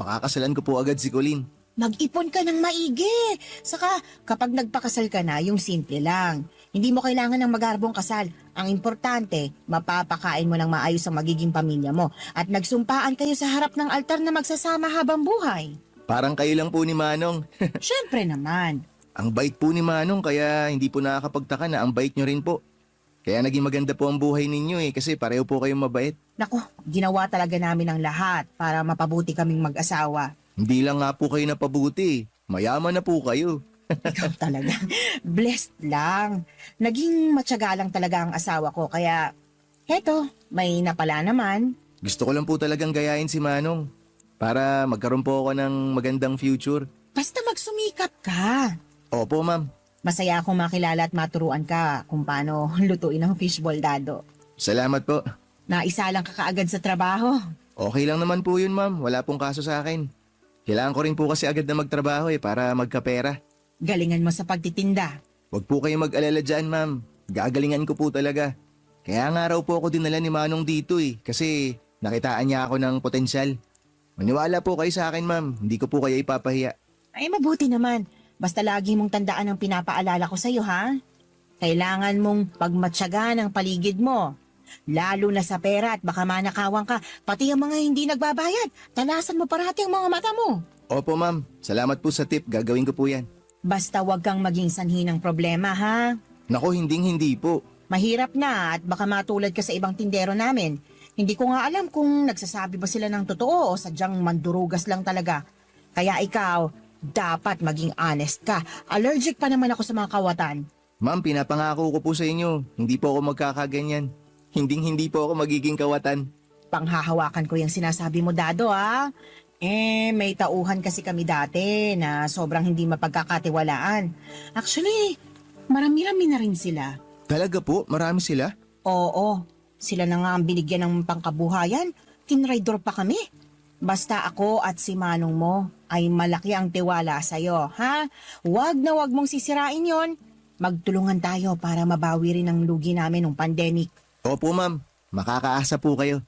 pakakasalan ko po agad si Colleen. Mag-ipon ka ng maigi. Saka kapag nagpakasal ka na, yung simple lang. Hindi mo kailangan ng magarbong kasal. Ang importante, mapapakain mo ng maayos ang magiging pamilya mo. At nagsumpaan kayo sa harap ng altar na magsasama habang buhay. Parang kayo lang po ni Manong. Siyempre naman. Ang bait po ni Manong kaya hindi po nakakapagtaka na ang bait nyo rin po. Kaya naging maganda po ang buhay ninyo kasi pareho po kayong mabait. Nako, ginawa talaga namin ang lahat para mapabuti kaming mag-asawa. Hindi lang nga po kayo napabuti, mayaman na po kayo. Ikaw talaga. Blessed lang. Naging matyaga lang talaga ang asawa ko kaya heto, may napala naman. Gusto ko lang po talagang gayahin si Manong para magkaroon po ako ng magandang future. Basta magsumikap ka. Opo, ma'am. Masaya akong makilala at maturuan ka kung paano lutuin ang fishball dado. Salamat po. Naisa lang ka kaagad sa trabaho. Okay lang naman po yun, ma'am. Wala pong kaso sa akin. Kailangan ko rin po kasi agad na magtrabaho para magkapera. Galingan mo sa pagtitinda. Huwag po kayong mag-alala dyan, ma'am. Gagalingan ko po talaga. Kaya nga raw po ako dinala ni Manong dito kasi nakitaan niya ako ng potensyal. Maniwala po kayo sa akin, ma'am. Hindi ko po kayo ipapahiya. Ay mabuti naman. Basta lagi mong tandaan ang pinapaalala ko sa'yo, ha? Kailangan mong pagmatyaga ng paligid mo. Lalo na sa pera at baka manakawan ka. Pati ang mga hindi nagbabayad. Talasan mo parati ang mga mata mo. Opo, ma'am. Salamat po sa tip. Gagawin ko po yan. Basta wag kang maging sanhi ng problema, ha? Nako, hindi po. Mahirap na at baka matulad ka sa ibang tindero namin. Hindi ko nga alam kung nagsasabi ba sila ng totoo o sadyang mandurugas lang talaga. Kaya ikaw, dapat maging honest ka. Allergic pa naman ako sa mga kawatan. Ma'am, pinapangako ko po sa inyo. Hindi po ako magkakaganyan. Hindi po ako magiging kawatan. Panghahawakan ko yung sinasabi mo, Dado, ha? May tauhan kasi kami dati na sobrang hindi mapagkakatiwalaan. Actually, marami-rami na rin sila. Talaga po? Marami sila? Oo, sila na nga ang binigyan ng pangkabuhayan. Tinraidor pa kami. Basta ako at si Manong mo ay malaki ang tiwala sa'yo, ha? Huwag na huwag mong sisirain yon. Magtulungan tayo para mabawi rin ang lugi namin ng pandemic. Opo, ma'am. Makakaasa po kayo.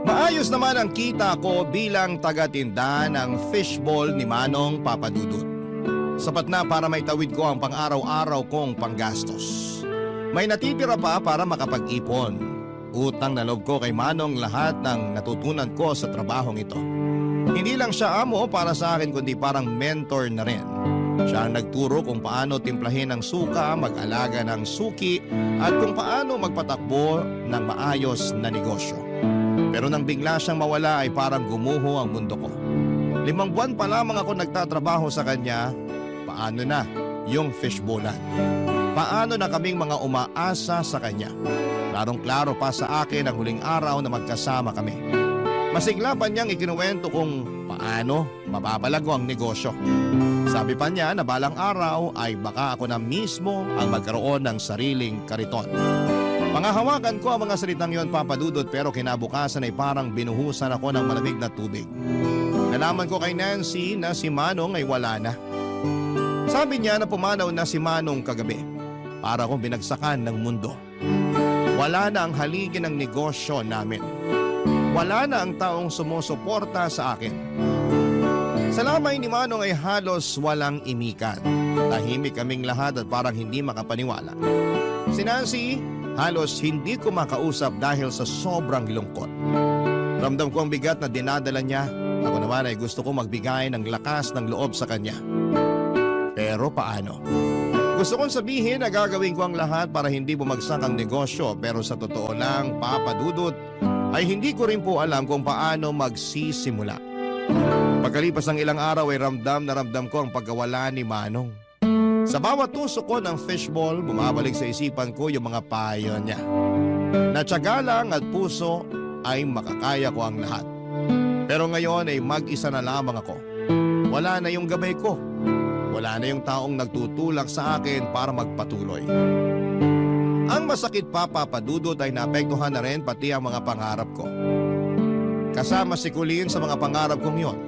Maayos naman ang kita ko bilang taga-tinda ng fishball ni Manong Papadudut. Sapat na para maitawid ko ang pang-araw-araw kong panggastos. May natitira pa para makapag-ipon. Utang na loob ko kay Manong lahat ng natutunan ko sa trabahong ito. Hindi lang siya amo para sa akin kundi parang mentor na rin. Siya ang nagturo kung paano timplahin ang suka, mag-alaga ng suki at kung paano magpatakbo ng maayos na negosyo. Pero nang bigla siyang mawala ay parang gumuho ang mundo ko. 5 buwan pa lamang ako nagtatrabaho sa kanya, paano na yung fishbowlan? Paano na kaming mga umaasa sa kanya? Klarong-klaro pa sa akin ang huling araw na magkasama kami. Masigla pa niyang ikinuwento kung paano mababalago ang negosyo. Sabi pa niya na balang araw ay baka ako na mismo ang magkaroon ng sariling kariton. Pangahawakan ko ang mga salitang yon, Papadudot, pero kinabukasan ay parang binuhusan ako ng malamig na tubig. Nalaman ko kay Nancy na si Manong ay wala na. Sabi niya na pumanaw na si Manong kagabi para akong binagsakan ng mundo. Wala na ang haligi ng negosyo namin. Wala na ang taong sumusuporta sa akin. Sa lamay ni Manong ay halos walang imikan. Tahimik kaming lahat at parang hindi makapaniwala. Si Nancy, halos hindi ko makausap dahil sa sobrang lungkot. Ramdam ko ang bigat na dinadala niya. Ako naman ay gusto ko magbigay ng lakas ng loob sa kanya. Pero paano? Gusto kong sabihin na gagawin ko ang lahat para hindi bumagsak ang negosyo, pero sa totoo lang, Papadudot, ay hindi ko rin po alam kung paano magsisimula. Pagkalipas ng ilang araw ay ramdam na ramdam ko ang pagkawala ni Manong. Sa bawat tusok ko ng fishball, bumabalik sa isipan ko yung mga payo niya. Natyaga lang at puso ay makakaya ko ang lahat. Pero ngayon ay mag-isa na lamang ako. Wala na yung gabay ko. Wala na yung taong nagtutulak sa akin para magpatuloy. Ang masakit pa, Papadudot, ay naapektuhan na rin pati ang mga pangarap ko. Kasama si Colleen sa mga pangarap kong yon.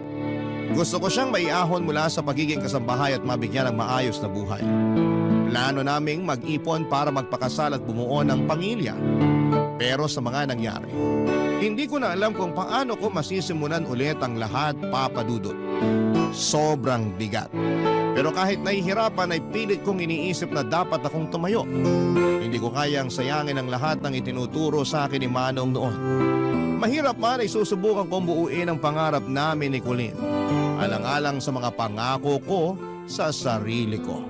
Gusto ko siyang maiahon mula sa pagiging kasambahay at mabigyan ng maayos na buhay. Plano naming mag-ipon para magpakasal at bumuo ng pamilya. Pero sa mga nangyari, hindi ko na alam kung paano ko masisimulan ulit ang lahat, Papadudot. Sobrang bigat. Pero kahit nahihirapan ay pilit kong iniisip na dapat akong tumayo. Hindi ko kayang sayangin ang lahat ng itinuturo sa akin ni Manong noon. Mahirap man ay susubukan kong buuin ang pangarap namin ni Colleen. Alang-alang sa mga pangako ko sa sarili ko.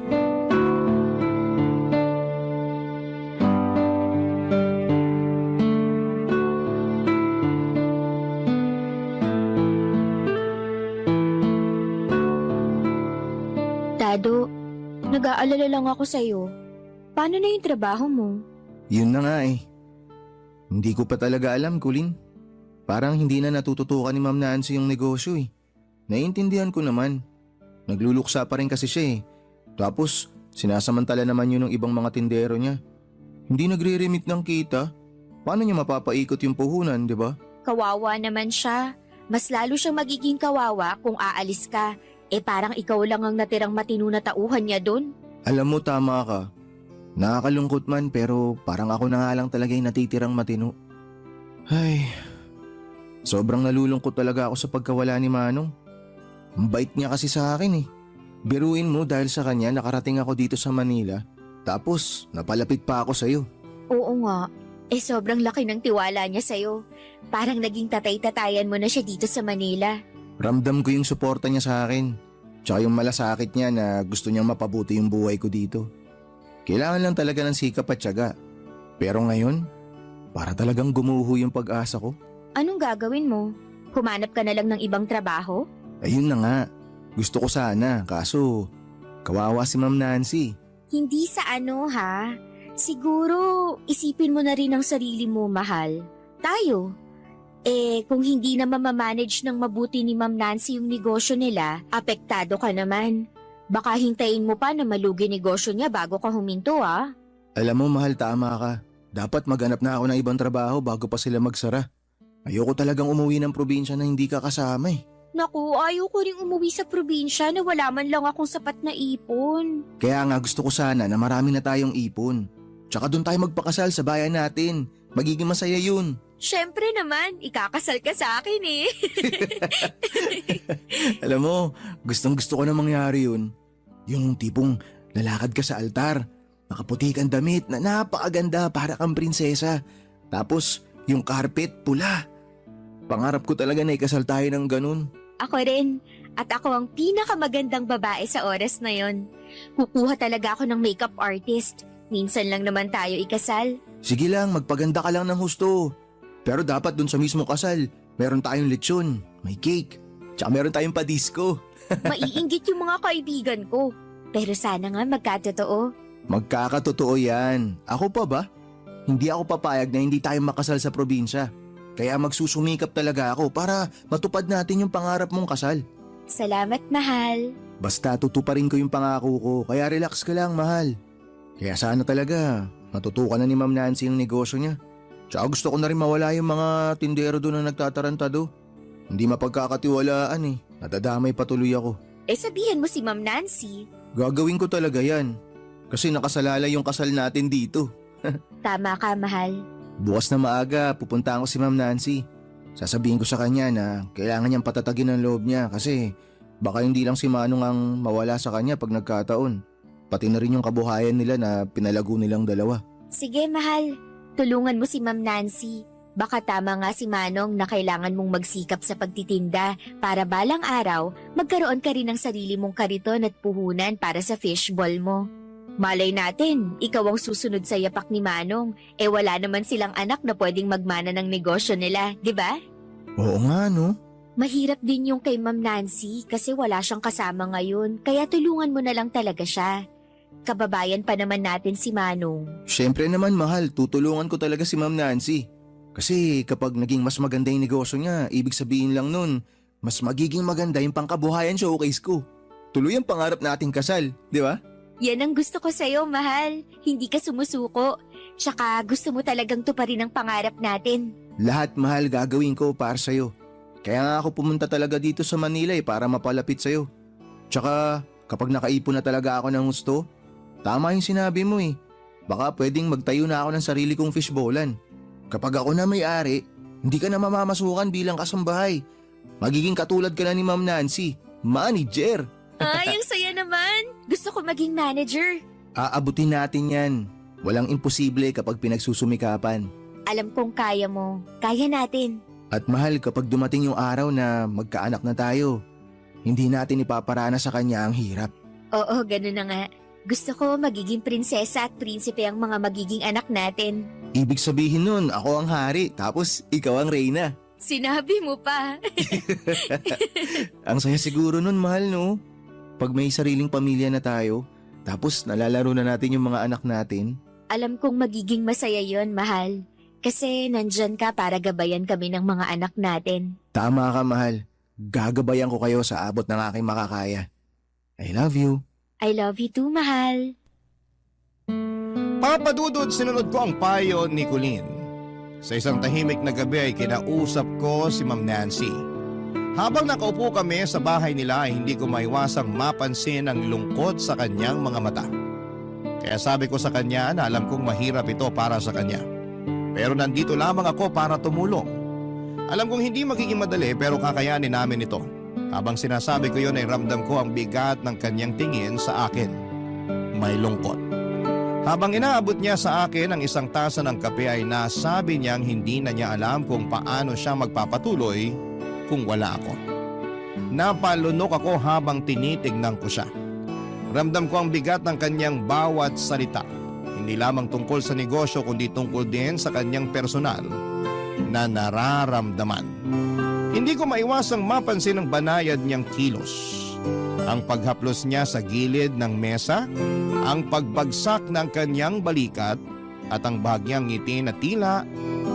Nag-aalala lang ako sa'yo. Paano na yung trabaho mo? Yun na nga eh. Hindi ko pa talaga alam, Kulin. Parang hindi na natututukan ni Ma'am Nancy yung negosyo eh. Naiintindihan ko naman. Nagluluksa pa rin kasi siya eh. Tapos, sinasamantala naman yun ng ibang mga tindero niya. Hindi nagre-remit ng kita. Paano niya mapapaikot yung puhunan, di ba? Kawawa naman siya. Mas lalo siyang magiging kawawa kung aalis ka. Parang ikaw lang ang natirang matino na tauhan niya dun. Alam mo, tama ka. Nakakalungkot man pero parang ako na nga lang talaga yung natitirang matino. Ay, sobrang nalulungkot talaga ako sa pagkawala ni Manong. Ang bait niya kasi sa akin eh. Biruin mo dahil sa kanya nakarating ako dito sa Manila. Tapos napalapit pa ako sa'yo. Oo nga. Sobrang laki ng tiwala niya sa'yo. Parang naging tatay-tatayan mo na siya dito sa Manila. Ramdam ko yung suporta niya sa akin. Tsaka yung malasakit niya na gusto niyang mapabuti yung buhay ko dito. Kailangan lang talaga ng sikap at tiyaga. Pero ngayon, para talagang gumuho yung pag-asa ko. Anong gagawin mo? Humanap ka na lang ng ibang trabaho? Ayun na nga. Gusto ko sana, kaso kawawa si Ma'am Nancy. Hindi sa ano ha. Siguro isipin mo na rin ang sarili mo, mahal. Tayo. Kung hindi na mamamanage ng mabuti ni Ma'am Nancy yung negosyo nila, apektado ka naman. Baka hintayin mo pa na malugi negosyo niya bago ka huminto ah. Alam mo mahal, tama ka. Dapat maghanap na ako ng ibang trabaho bago pa sila magsara. Ayoko talagang umuwi ng probinsya na hindi ka kasama eh. Naku, ayaw ko ring umuwi sa probinsya na wala man lang akong sapat na ipon. Kaya nga gusto ko sana na marami na tayong ipon. Tsaka doon tayo magpakasal sa bayan natin. Magiging masaya yun. Siyempre naman, ikakasal ka sa akin eh. Alam mo, gustong gusto ko na mangyari yun. Yung tipong lalakad ka sa altar, nakaputi kang damit na napakaganda para kang prinsesa. Tapos yung carpet pula. Pangarap ko talaga na ikasal tayo ng ganun. Ako rin. At ako ang pinakamagandang babae sa oras na yon. Kukuha talaga ako ng makeup artist. Minsan lang naman tayo ikasal. Sige lang, magpaganda ka lang ng husto. Pero dapat dun sa mismo kasal, meron tayong lechon, may cake, tsaka meron tayong pa-disco. Maiinggit yung mga kaibigan ko. Pero sana nga magkatotoo. Magkakatotoo yan. Ako pa ba? Hindi ako papayag na hindi tayo makasal sa probinsya. Kaya magsusumikap talaga ako para matupad natin yung pangarap mong kasal. Salamat, mahal. Basta tutuparin ko yung pangako ko, kaya relax ka lang, mahal. Kaya sana talaga, matutukan na ni Ma'am Nancy yung negosyo niya. Tsaka gusto ko na rin mawala yung mga tindero doon na nagtatarantado. Hindi mapagkakatiwalaan eh. Natadamay patuloy ako. Sabihin mo si Ma'am Nancy. Gagawin ko talaga yan. Kasi nakasalalay yung kasal natin dito. Tama ka, mahal. Bukas na maaga, pupunta ako si Ma'am Nancy. Sasabihin ko sa kanya na kailangan niyang patatagin ang loob niya kasi baka hindi lang si Manong ang mawala sa kanya pag nagkataon. Pati na rin yung kabuhayan nila na pinalago nilang dalawa. Sige, mahal. Tulungan mo si Ma'am Nancy. Baka tama nga si Manong na kailangan mong magsikap sa pagtitinda para balang araw magkaroon ka rin ng sarili mong kariton at puhunan para sa fishball mo. Malay natin, ikaw ang susunod sa yapak ni Manong. Wala naman silang anak na pwedeng magmana ng negosyo nila, di ba? Oo nga no. Mahirap din yung kay Ma'am Nancy kasi wala siyang kasama ngayon, kaya tulungan mo na lang talaga siya. Kababayan pa naman natin si Manong. Siyempre naman mahal, tutulungan ko talaga si Ma'am Nancy. Kasi kapag naging mas maganda yung negosyo niya, ibig sabihin lang nun, mas magiging maganda yung pangkabuhayan showcase ko. Tuloy ang pangarap nating kasal, di ba? Yan ang gusto ko sa'yo, mahal. Hindi ka sumusuko. Tsaka gusto mo talagang tuparin ang pangarap natin. Lahat mahal gagawin ko para sa'yo. Kaya nga ako pumunta talaga dito sa Manila para mapalapit sa'yo. Tsaka kapag nakaipon na talaga ako ng gusto, tama yung sinabi mo eh. Baka pwedeng magtayo na ako ng sarili kong fishbowlan. Kapag ako na may-ari, hindi ka na mamamasukan bilang kasambahay. Magiging katulad ka na ni Ma'am Nancy, manager. Ay, ang saya naman. Gusto ko maging manager. Aabutin natin yan. Walang imposible kapag pinagsusumikapan. Alam kong kaya mo. Kaya natin. At mahal, kapag dumating yung araw na magkaanak na tayo, hindi natin ipaparana sa kanya ang hirap. Oo, ganun na nga. Gusto ko magiging prinsesa at prinsipe ang mga magiging anak natin. Ibig sabihin nun, ako ang hari, tapos ikaw ang reyna. Sinabi mo pa. Ang saya siguro nun, mahal, no? Pag may sariling pamilya na tayo, Tapos nalalaro na natin yung mga anak natin. Alam kong magiging masaya yon, mahal. Kasi nandyan ka para gabayan kami ng mga anak natin. Tama ka, mahal. Gagabayan ko kayo sa abot ng aking makakaya. I love you. I love you too, mahal. Papadudod, sinunod ko ang payo ni Colleen. Sa isang tahimik na gabi ay kinausap ko si Ma'am Nancy. Habang nakaupo kami sa bahay nila ay hindi ko maiwasang mapansin ang lungkot sa kanyang mga mata. Kaya sabi ko sa kanya na alam kong mahirap ito para sa kanya. Pero nandito lamang ako para tumulong. Alam kong hindi magiging madali pero kakayanin namin ito. Habang sinasabi ko yun ay ramdam ko ang bigat ng kanyang tingin sa akin. May lungkot. Habang inaabot niya sa akin ang isang tasa ng kape ay nasabi niyang hindi na niya alam kung paano siya magpapatuloy kung wala ako. Napalunok ako habang tinitignan ko siya. Ramdam ko ang bigat ng kanyang bawat salita. Hindi lamang tungkol sa negosyo kundi tungkol din sa kanyang personal na nararamdaman. Hindi ko maiwasang mapansin ang banayad niyang kilos. Ang paghaplos niya sa gilid ng mesa, ang pagbagsak ng kanyang balikat at ang bahagyang ngiti na tila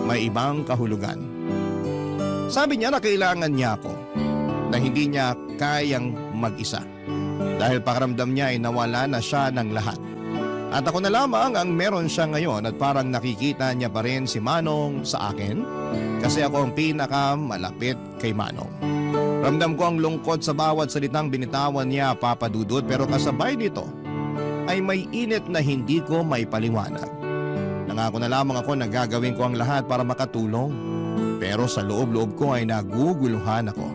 may ibang kahulugan. Sabi niya na kailangan niya ako, na hindi niya kayang mag-isa. Dahil pakiramdam niya ay nawala na siya ng lahat. At ako na lamang ang meron siya ngayon at parang nakikita niya pa rin si Manong sa akin kasi ako ang pinakamalapit kay Manong. Ramdam ko ang lungkot sa bawat salitang binitawan niya, Papa Dudut, pero kasabay dito ay may init na hindi ko maipaliwanag. Nangako na lamang ako na gagawin ko ang lahat para makatulong. Pero sa loob-loob ko ay naguguluhan ako.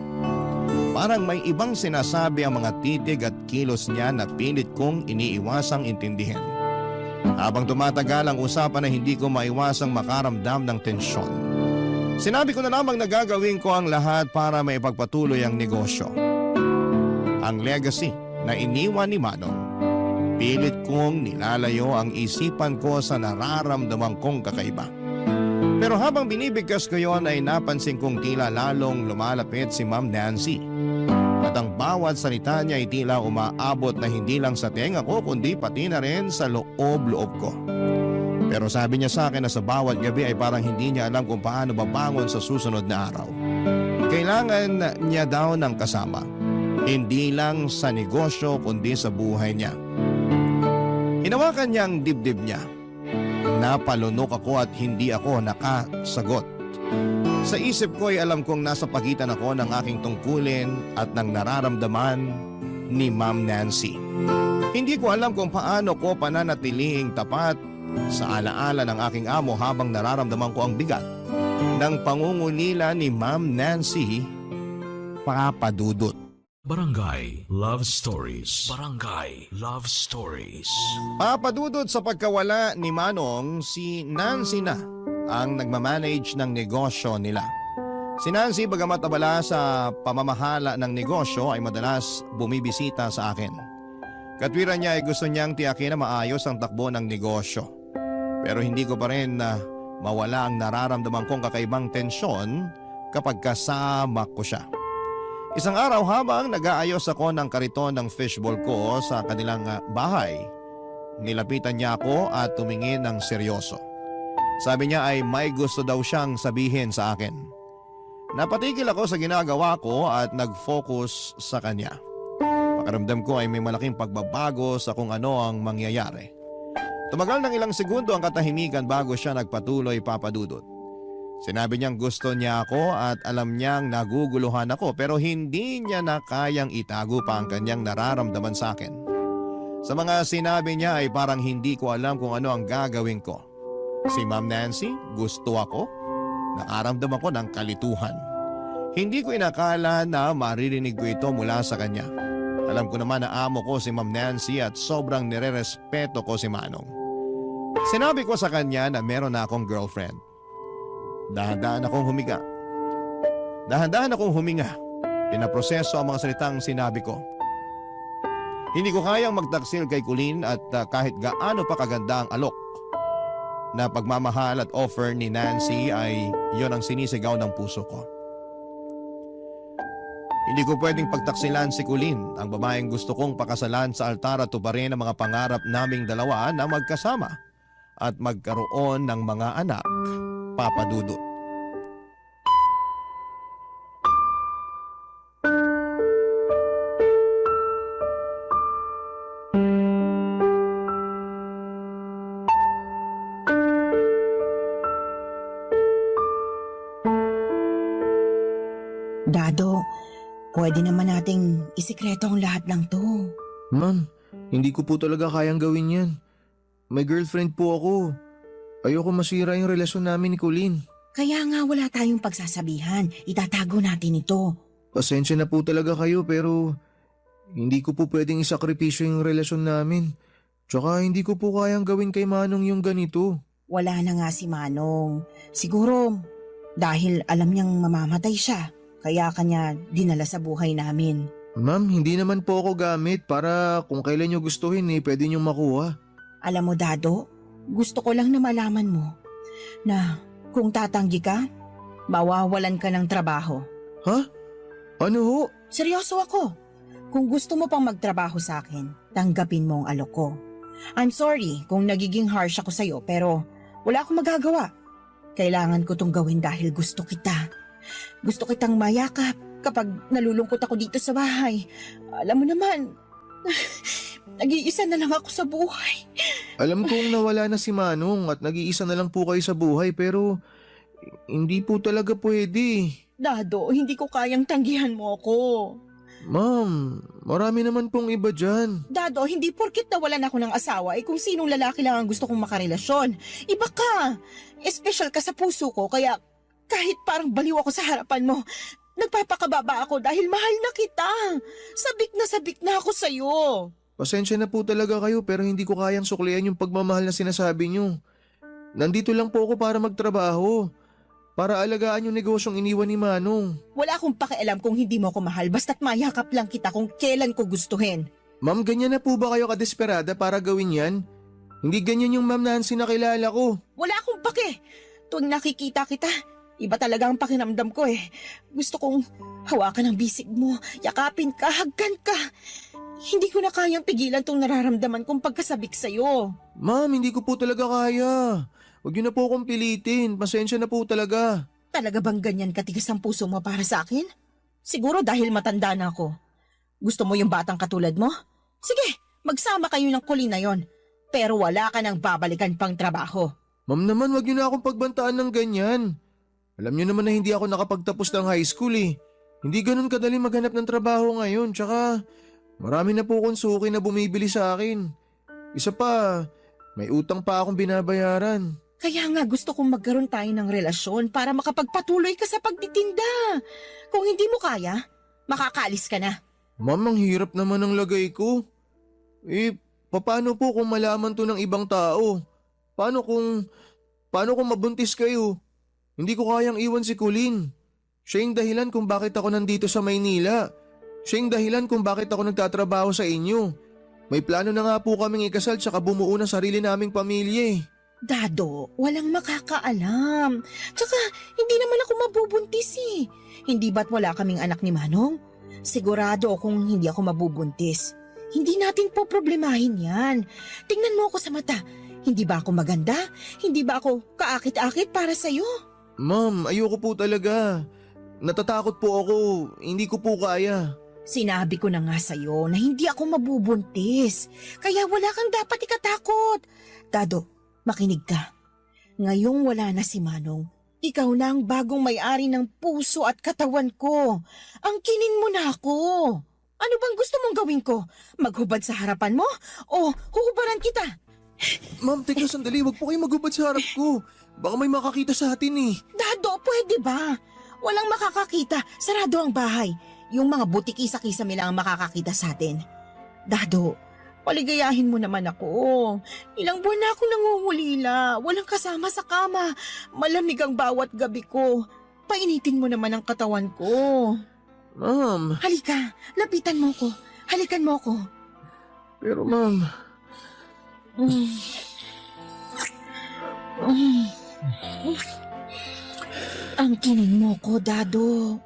Parang may ibang sinasabi ang mga titig at kilos niya na pilit kong iniiwasang intindihin. Habang tumatagal ang usapan ay hindi ko maiwasang makaramdam ng tensyon. Sinabi ko na lamang na gagawin ko ang lahat para maipagpatuloy ang negosyo. Ang legacy na iniwan ni Manong, pilit kong nilalayo ang isipan ko sa nararamdaman kong kakaiba. Pero habang binibigkas ko yon ay napansin kong tila lalong lumalapit si Ma'am Nancy. At ang bawat salita niya ay tila umaabot na hindi lang sa tenga ko kundi pati na rin sa loob-loob ko. Pero sabi niya sa akin na sa bawat gabi ay parang hindi niya alam kung paano babangon sa susunod na araw. Kailangan niya daw ng kasama. Hindi lang sa negosyo kundi sa buhay niya. Hinawakan niya ang dibdib niya. Napalunok ako at hindi ako nakasagot. Sa isip ko ay alam kong nasa pagitan ako ng aking tungkulin at ng nararamdaman ni Ma'am Nancy. Hindi ko alam kung paano ko pananatiling tapat sa alaala ng aking amo habang nararamdaman ko ang bigat ng pangungulila ni Ma'am Nancy, Papa Dudut. Barangay Love Stories. Barangay Love Stories. Papadudod sa pagkawala ni Manong, si Nancy na ang nagmamanage ng negosyo nila. Si Nancy, bagamat abala sa pamamahala ng negosyo, ay madalas bumibisita sa akin. Katwiran niya ay gusto niyang tiyakin na maayos ang takbo ng negosyo. Pero hindi ko pa rin mawala ang nararamdaman kong kakaibang tensyon kapag kasama ko siya. Isang araw habang nag-aayos ako ng kariton ng fishbowl ko sa kanilang bahay, nilapitan niya ako at tumingin ng seryoso. Sabi niya ay may gusto daw siyang sabihin sa akin. Napatigil ako sa ginagawa ko at nag-focus sa kanya. Pakiramdam ko ay may malaking pagbabago sa kung ano ang mangyayari. Tumagal ng ilang segundo ang katahimikan bago siya nagpatuloy, Papa Dudut. Sinabi niyang gusto niya ako at alam niyang naguguluhan ako pero hindi niya na kayang itago pa ang kanyang nararamdaman sa akin. Sa mga sinabi niya ay parang hindi ko alam kung ano ang gagawin ko. Si Ma'am Nancy, gusto ako. Nakaramdam ako ng kalituhan. Hindi ko inakala na maririnig ko ito mula sa kanya. Alam ko naman na amo ko si Ma'am Nancy at sobrang nirerespeto ko si Manong. Sinabi ko sa kanya na meron na akong girlfriend. Dahan-dahan akong humiga. Dahan-dahan akong huminga. Pinaproseso ang mga salitang sinabi ko. Hindi ko kayang magtaksil kay Colleen at kahit gaano pa kaganda ang alok na pagmamahal at offer ni Nancy ay yon ang sinisigaw ng puso ko. Hindi ko pwedeng pagtaksilan si Colleen, ang babaeng gusto kong pakasalan sa altar at tuparin ang mga pangarap naming dalawa na magkasama at magkaroon ng mga anak, Papa Dudut. Dado, pwede naman nating isikreto ang lahat ng to. Ma'am, hindi ko po talaga kayang gawin yan. May girlfriend po ako. Ayoko masira yung relasyon namin ni Colleen. Kaya nga wala tayong pagsasabihan. Itatago natin ito. Pasensya na po talaga kayo pero hindi ko po pwedeng isakripisyo yung relasyon namin. Tsaka hindi ko po kayang gawin kay Manong yung ganito. Wala na nga si Manong. Siguro dahil alam niyang mamamatay siya. Kaya kanya dinala sa buhay namin. Ma'am, hindi naman po ako gamit para kung kailan nyo gustuhin pwede nyo makuha. Alam mo, Dado, gusto ko lang na malaman mo na kung tatanggi ka, mawawalan ka ng trabaho. Ha? Ano ho? Seryoso ako. Kung gusto mo pang magtrabaho sa akin, tanggapin mo ang alok ko. I'm sorry kung nagiging harsh ako sa'yo pero wala akong magagawa. Kailangan ko tong gawin dahil gusto kita. Gusto kitang mayakap kapag nalulungkot ako dito sa bahay. Alam mo naman, nag-iisa na lang ako sa buhay. Alam kong nawala na si Manong at nag-iisa na lang po kayo sa buhay pero hindi po talaga pwede. Dado, hindi ko kayang tanggihan mo ako. Ma'am, marami naman pong iba dyan. Dado, hindi porkit nawalan ako ng asawa kung sinong lalaki lang ang gusto kong makarelasyon. Iba ka. Espesyal ka sa puso ko kaya kahit parang baliw ako sa harapan mo, nagpapakababa ako dahil mahal na kita. Sabik na ako sa'yo. Pasensya na po talaga kayo pero hindi ko kayang suklian yung pagmamahal na sinasabi nyo. Nandito lang po ako para magtrabaho. Para alagaan yung negosyong iniwan ni Manong. Wala akong pakialam kung hindi mo ako mahal basta't mayakap lang kita kung kailan ko gustuhin. Ma'am, ganyan na po ba kayo kadesperada para gawin yan? Hindi ganyan yung Ma'am Nancy na kilala ko. Wala akong pake. Tuwing nakikita kita, iba talaga ang pakiramdam ko eh. Gusto kong hawakan ang bisig mo, yakapin ka, hagkan ka. Hindi ko na kayang pigilan tong nararamdaman kong pagkasabik sa'yo. Ma'am, hindi ko po talaga kaya. Huwag niyo na po akong pilitin. Pasensya na po talaga. Talaga bang ganyan katigas ang puso mo para sa akin? Siguro dahil matanda na ako. Gusto mo yung batang katulad mo? Sige, magsama kayo ng Colleen na yon. Pero wala ka nang babalikan pang trabaho. Ma'am naman, huwag niyo na akong pagbantaan ng ganyan. Alam niyo naman na hindi ako nakapagtapos ng high school eh. Hindi ganun kadali maghanap ng trabaho ngayon. Tsaka marami na po akong suki na bumibili sa akin. Isa pa, may utang pa akong binabayaran. Kaya nga gusto kong magkaroon tayo ng relasyon para makapagpatuloy ka sa pagtitinda. Kung hindi mo kaya, makakaalis ka na. Ma'am, ang hirap naman ng lagay ko. Paano po kung malaman to ng ibang tao? Paano kung mabuntis kayo? Hindi ko kayang iwan si Colleen. Siya yung dahilan kung bakit ako nandito sa Maynila. Siya yung dahilan kung bakit ako nagtatrabaho sa inyo. May plano na nga po kaming ikasal tsaka bumuo ng sarili naming pamilya eh. Dado, walang makakaalam. Tsaka, hindi naman ako mabubuntis eh. Hindi ba't wala kaming anak ni Manong? Sigurado kung hindi ako mabubuntis. Hindi natin po problemahin yan. Tingnan mo ako sa mata. Hindi ba ako maganda? Hindi ba ako kaakit-akit para sa'yo? Ma'am, ayoko po talaga. Natatakot po ako. Hindi ko po kaya. Sinabi ko na nga sa'yo na hindi ako mabubuntis. Kaya wala kang dapat ikatakot. Dado, makinig ka. Ngayong wala na si Manong, ikaw na ang bagong may-ari ng puso at katawan ko. Angkinin mo na ako. Ano bang gusto mong gawin ko? Maghubad sa harapan mo? O huhubaran kita? Ma'am, teka sandali. Huwag po kayo magubad sa harap ko. Baka may makakita sa atin eh. Dado, pwede ba? Walang makakakita. Sarado ang bahay. Yung mga butiki-sa-kisame lang ang makakakita sa atin. Dado, paligayahin mo naman ako. Ilang buwan na akong nangungulila. Walang kasama sa kama. Malamig ang bawat gabi ko. Painitin mo naman ang katawan ko. Ma'am. Halika, lapitan mo ko. Halikan mo ko. Pero ma'am. Ang kinin mo ko, Dado.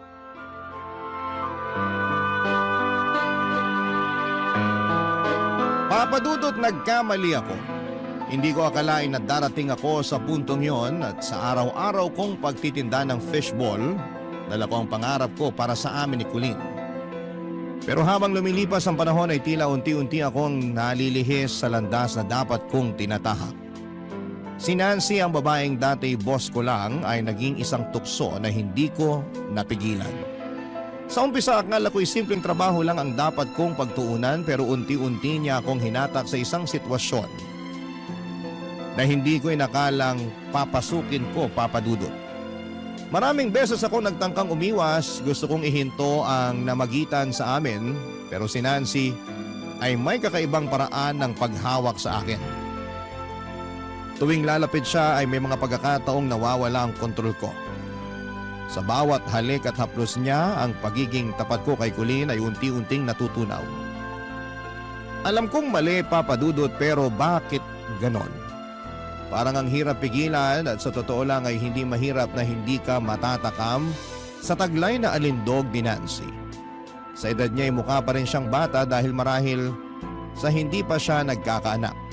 Papadudot, nagkamali ako. Hindi ko akalain na darating ako sa puntong yon at sa araw-araw kong pagtitinda ng fishball, dala ko ang pangarap ko para sa amin ni Colleen. Pero habang lumilipas ang panahon ay tila unti-unti akong nalilihis sa landas na dapat kong tinatahak. Si Nancy, ang babaeng dati boss ko lang, ay naging isang tukso na hindi ko napigilan. Sa umpisa, akala ko'y simpleng trabaho lang ang dapat kong pagtuunan, pero unti-unti niya akong hinatak sa isang sitwasyon na hindi ko inakalang papasukin ko, Papadudot. Maraming beses ako nagtangkang umiwas, gusto kong ihinto ang namagitan sa amin, pero si Nancy ay may kakaibang paraan ng paghawak sa akin. Tuwing lalapit siya ay may mga pagkakataong nawawala ang kontrol ko. Sa bawat halik at haplos niya, ang pagiging tapat ko kay Colleen ay unti-unting natutunaw. Alam kong mali, Papadudot, pero bakit ganon? Parang ang hirap pigilan at sa totoo lang ay hindi mahirap na hindi ka matatakam sa taglay na alindog ni Nancy. Sa edad niya ay mukha pa rin siyang bata dahil marahil sa hindi pa siya nagkakaanak.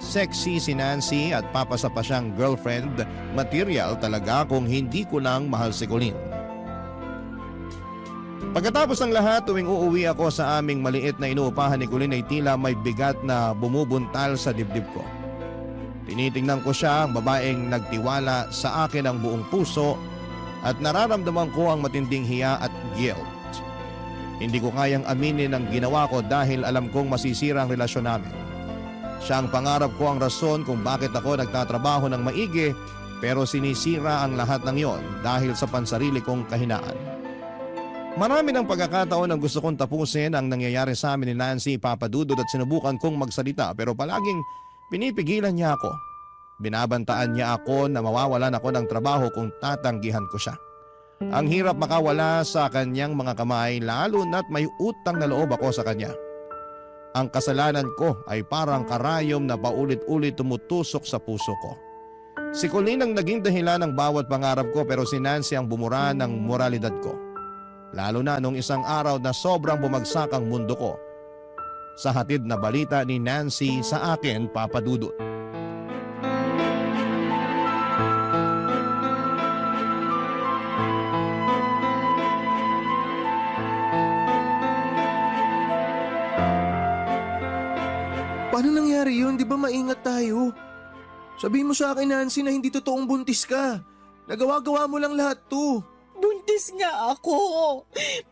Sexy si Nancy at papasa pa siyang girlfriend material talaga kung hindi ko lang mahal si Colleen. Pagkatapos ng lahat, tuwing uuwi ako sa aming maliit na inuupahan ni Colleen ay tila may bigat na bumubuntal sa dibdib ko. Tinitingnan ko siya, ang babaeng nagtiwala sa akin ang buong puso at nararamdaman ko ang matinding hiya at guilt. Hindi ko kayang aminin ang ginawa ko dahil alam kong masisira ang relasyon namin. Siya ang pangarap ko, ang rason kung bakit ako nagtatrabaho ng maigi, pero sinisira ang lahat ng yon dahil sa pansarili kong kahinaan. Marami ng pagkakataon ang gusto kong tapusin ang nangyayari sa amin ni Nancy, Papadudod, at sinubukan kong magsalita pero palaging pinipigilan niya ako. Binabantaan niya ako na mawawalan ako ng trabaho kung tatanggihan ko siya. Ang hirap makawala sa kanyang mga kamay lalo na't may utang na loob ako sa kanya. Ang kasalanan ko ay parang karayom na paulit-ulit tumutusok sa puso ko. Si Colleen ang naging dahilan ng bawat pangarap ko pero si Nancy ang bumura ng moralidad ko. Lalo na nung isang araw na sobrang bumagsak ang mundo ko sa hatid na balita ni Nancy sa akin, Papadudot. Paano nangyari yun? Di ba maingat tayo? Sabihin mo sa akin, Nancy, na hindi totoong buntis ka. Nagawa-gawa mo lang lahat to. Buntis nga ako.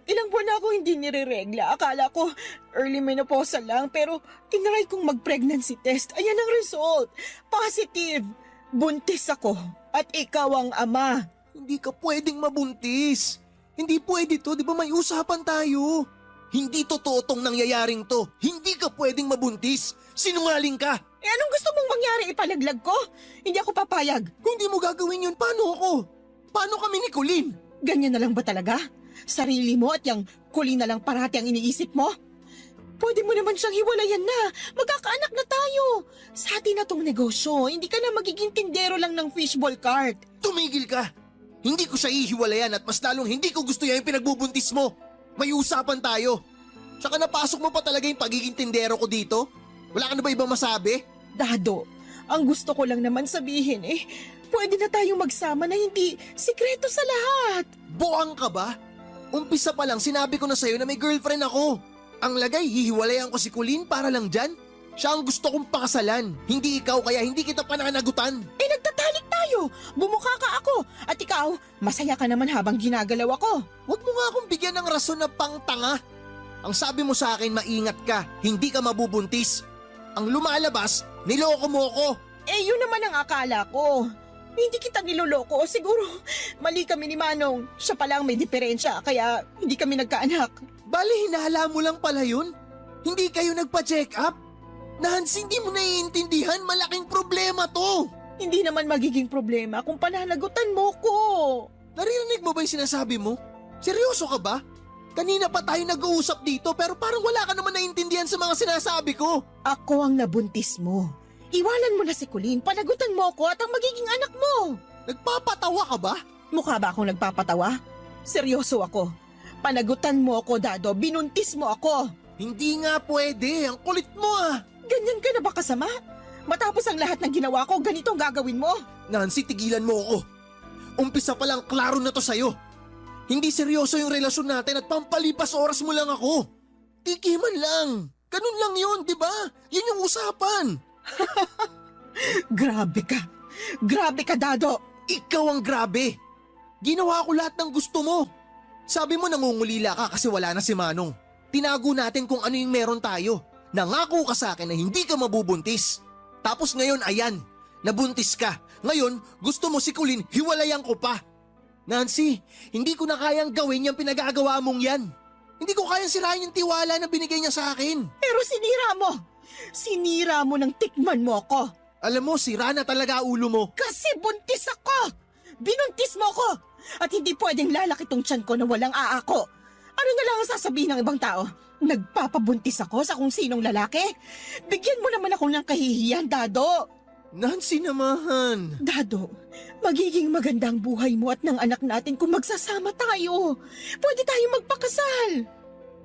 Ilang buwan na ako hindi nireregla. Akala ko early menopausal lang pero tinry kong mag-pregnancy test. Ayan ang result. Positive. Buntis ako at ikaw ang ama. Hindi ka pwedeng mabuntis. Hindi pwede to, di ba may usapan tayo? Hindi totoo tong nangyayaring to. Hindi ka pwedeng mabuntis. Sinungaling ka. Eh anong gusto mong mangyari? Ipalaglag ko? Hindi ako papayag. Kung di mo gagawin yun, paano ako? Paano kami ni Colleen? Ganyan na lang ba talaga? Sarili mo at yung Colleen na lang parati ang iniisip mo? Pwede mo naman siyang hiwalayan na. Magkakaanak na tayo. Sa atin na tong negosyo. Hindi ka na magiging tindero lang ng fishball cart. Tumigil ka. Hindi ko siya ihiwalayan at mas lalong hindi ko gusto yan yung pinagbubuntis mo. May usapan tayo. Tsaka napasok mo pa talaga yung pagiging tindero ko dito? Wala ka na ba ibang masabi? Dado, ang gusto ko lang naman sabihin pwede na tayong magsama na hindi sikreto sa lahat. Buang ka ba? Umpisa pa lang sinabi ko na sa'yo na may girlfriend ako. Ang lagay, hihiwalayan ko si Colleen para lang dyan? Siya ang gusto kong pakasalan. Hindi ikaw, kaya hindi kita pananagutan. Nagtatalik tayo. Bumukha ka ako. At ikaw, masaya ka naman habang ginagalaw ako. Huwag mo nga akong bigyan ng rason na pangtanga. Ang sabi mo sa akin, maingat ka, hindi ka mabubuntis. Ang lumalabas, niloko mo ko. Yun naman ang akala ko. Hindi kita niloloko. Siguro, mali kami ni Manong. Siya palang may diferensya, kaya hindi kami nagkaanak. Bali, hinala mo lang pala yun? Hindi kayo nagpa-check up? Nancy, hindi mo naiintindihan, malaking problema to. Hindi naman magiging problema kung pananagutan mo ko. Naririnig mo ba yung sinasabi mo? Seryoso ka ba? Kanina pa tayo nag-uusap dito pero parang wala ka naman naiintindihan sa mga sinasabi ko. Ako ang nabuntis mo. Iwanan mo na si Colleen, panagutan mo ako at ang magiging anak mo. Nagpapatawa ka ba? Mukha ba akong nagpapatawa? Seryoso ako. Panagutan mo ako, Dado. Binuntis mo ako. Hindi nga pwede, ang kulit mo ah. Ganyan ka na ba kasama? Matapos ang lahat ng ginawa ko, ganito ang gagawin mo? Nancy, tigilan mo ako. Umpisa pa lang klaro na to sa'yo. Hindi seryoso yung relasyon natin at pampalipas oras mo lang ako. Tikiman lang. Ganun lang yun, di ba? Yun yung usapan. Grabe ka. Grabe ka, Dado. Ikaw ang grabe. Ginawa ko lahat ng gusto mo. Sabi mo nangungulila ka kasi wala na si Manong. Tinago natin kung ano yung meron tayo. Nangako ka sa akin na hindi ka mabubuntis. Tapos ngayon ayan, nabuntis ka. Ngayon, gusto mo si Colleen, hiwalayan ko pa. Nancy, hindi ko na kayang gawin yung pinagagawa mong yan. Hindi ko kayang sirain yung tiwala na binigay niya sa akin. Pero sinira mo. Sinira mo nang tikman mo ako. Alam mo, sira na talaga ulo mo. Kasi buntis ako. Binuntis mo ako. At hindi pwedeng lalaki tong tiyan ko na walang aako. Ano na lang ang sasabihin ng ibang tao? Nagpapabuntis ako sa kung sinong lalaki? Bigyan mo naman ako ng kahihiyan, Dado. Nancy naman. Dado, magiging magandang buhay mo at ng anak natin kung magsasama tayo. Pwede tayong magpakasal.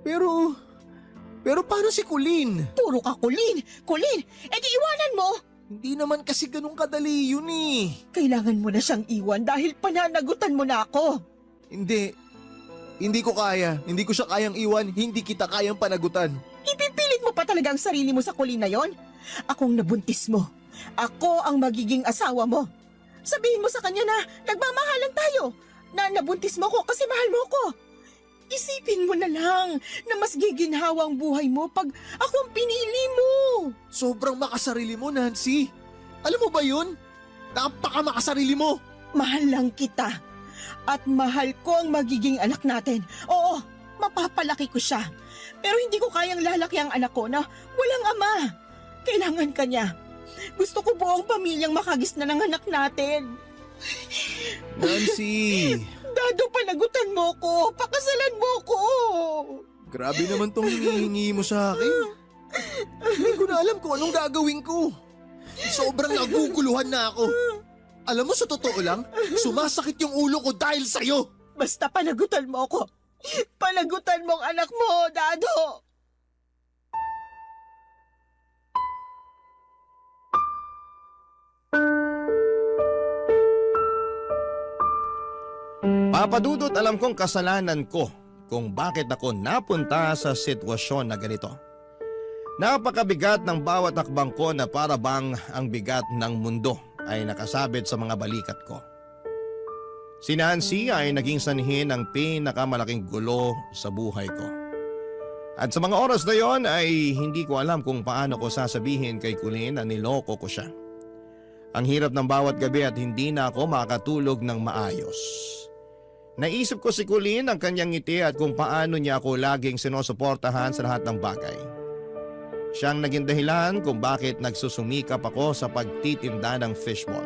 Pero paano si Colleen? Puro ka Colleen. Colleen, edi iwanan mo. Hindi naman kasi ganun kadali yun eh. Kailangan mo na siyang iwan dahil pananagutan mo na ako. Hindi ko kaya. Hindi ko siya kayang iwan. Hindi kita kayang panagutan. Ipipilit mo pa talaga ang sarili mo sa Colleen na yon? Akong nabuntis mo. Ako ang magiging asawa mo. Sabihin mo sa kanya na nagmamahalan tayo. Na nabuntis mo ko kasi mahal mo ko. Isipin mo na lang na mas giginhawa ang buhay mo pag ako ang pinili mo. Sobrang makasarili mo, Nancy. Alam mo ba yun? Napaka makasarili mo. Mahal lang kita. At mahal ko ang magiging anak natin. Oo, mapapalaki ko siya. Pero hindi ko kayang lalaki ang anak ko na walang ama. Kailangan ka niya. Gusto ko buong pamilyang makagisna ng anak natin. Nancy. Dado, panagutan mo ko. Pakasalan mo ko. Grabe naman tong hinihingi mo sa akin. Hindi ko na alam kung anong gagawin ko. Sobrang naguguluhan na ako. Alam mo, sa totoo lang, sumasakit yung ulo ko dahil sa'yo. Basta panagutan mo ko. Panagutan mo ang anak mo, Dado. Papadudot, alam kong kasalanan ko kung bakit ako napunta sa sitwasyon na ganito. Napakabigat ng bawat hakbang ko na para bang ang bigat ng mundo ay nakasabit sa mga balikat ko. Si Nancy ay naging sanhi ng pinakamalaking gulo sa buhay ko. At sa mga oras na yon ay hindi ko alam kung paano ko sasabihin kay Colleen na niloko ko siya. Ang hirap ng bawat gabi at hindi na ako makatulog ng maayos. Naisip ko si Colleen, ang kanyang ngiti at kung paano niya ako laging sinusuportahan sa lahat ng bagay. Siyang naging dahilan kung bakit nagsusumikap ako sa pagtitinda ng fishball.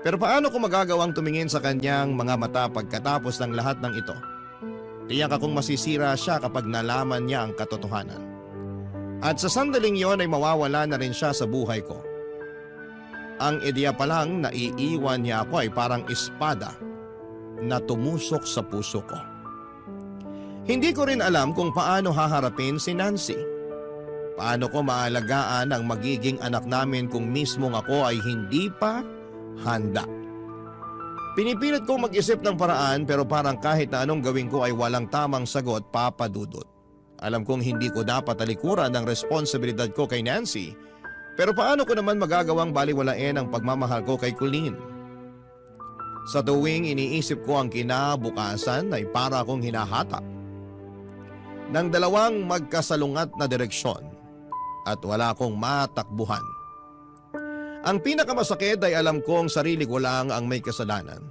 Pero paano ko magagawang tumingin sa kanyang mga mata pagkatapos ng lahat ng ito? Tiyak akong masisira siya kapag nalaman niya ang katotohanan. At sa sandaling yon ay mawawala na rin siya sa buhay ko. Ang ideya pa lang na iiwan niya ako ay parang espada na tumusok sa puso ko. Hindi ko rin alam kung paano haharapin si Nancy. Paano ko maalagaan ang magiging anak namin kung mismong ako ay hindi pa handa. Pinipilit ko mag-isip ng paraan pero parang kahit na anong gawin ko ay walang tamang sagot, Papa Dudut. Alam kong hindi ko dapat talikuran ang responsibilidad ko kay Nancy, pero paano ko naman magagawang baliwalain ang pagmamahal ko kay Colleen? Sa tuwing iniisip ko ang kinabukasan ay para akong hinahatak ng dalawang magkasalungat na direksyon at wala akong matakbuhan. Ang pinakamasakit ay alam kong sarili ko lang ang may kasalanan.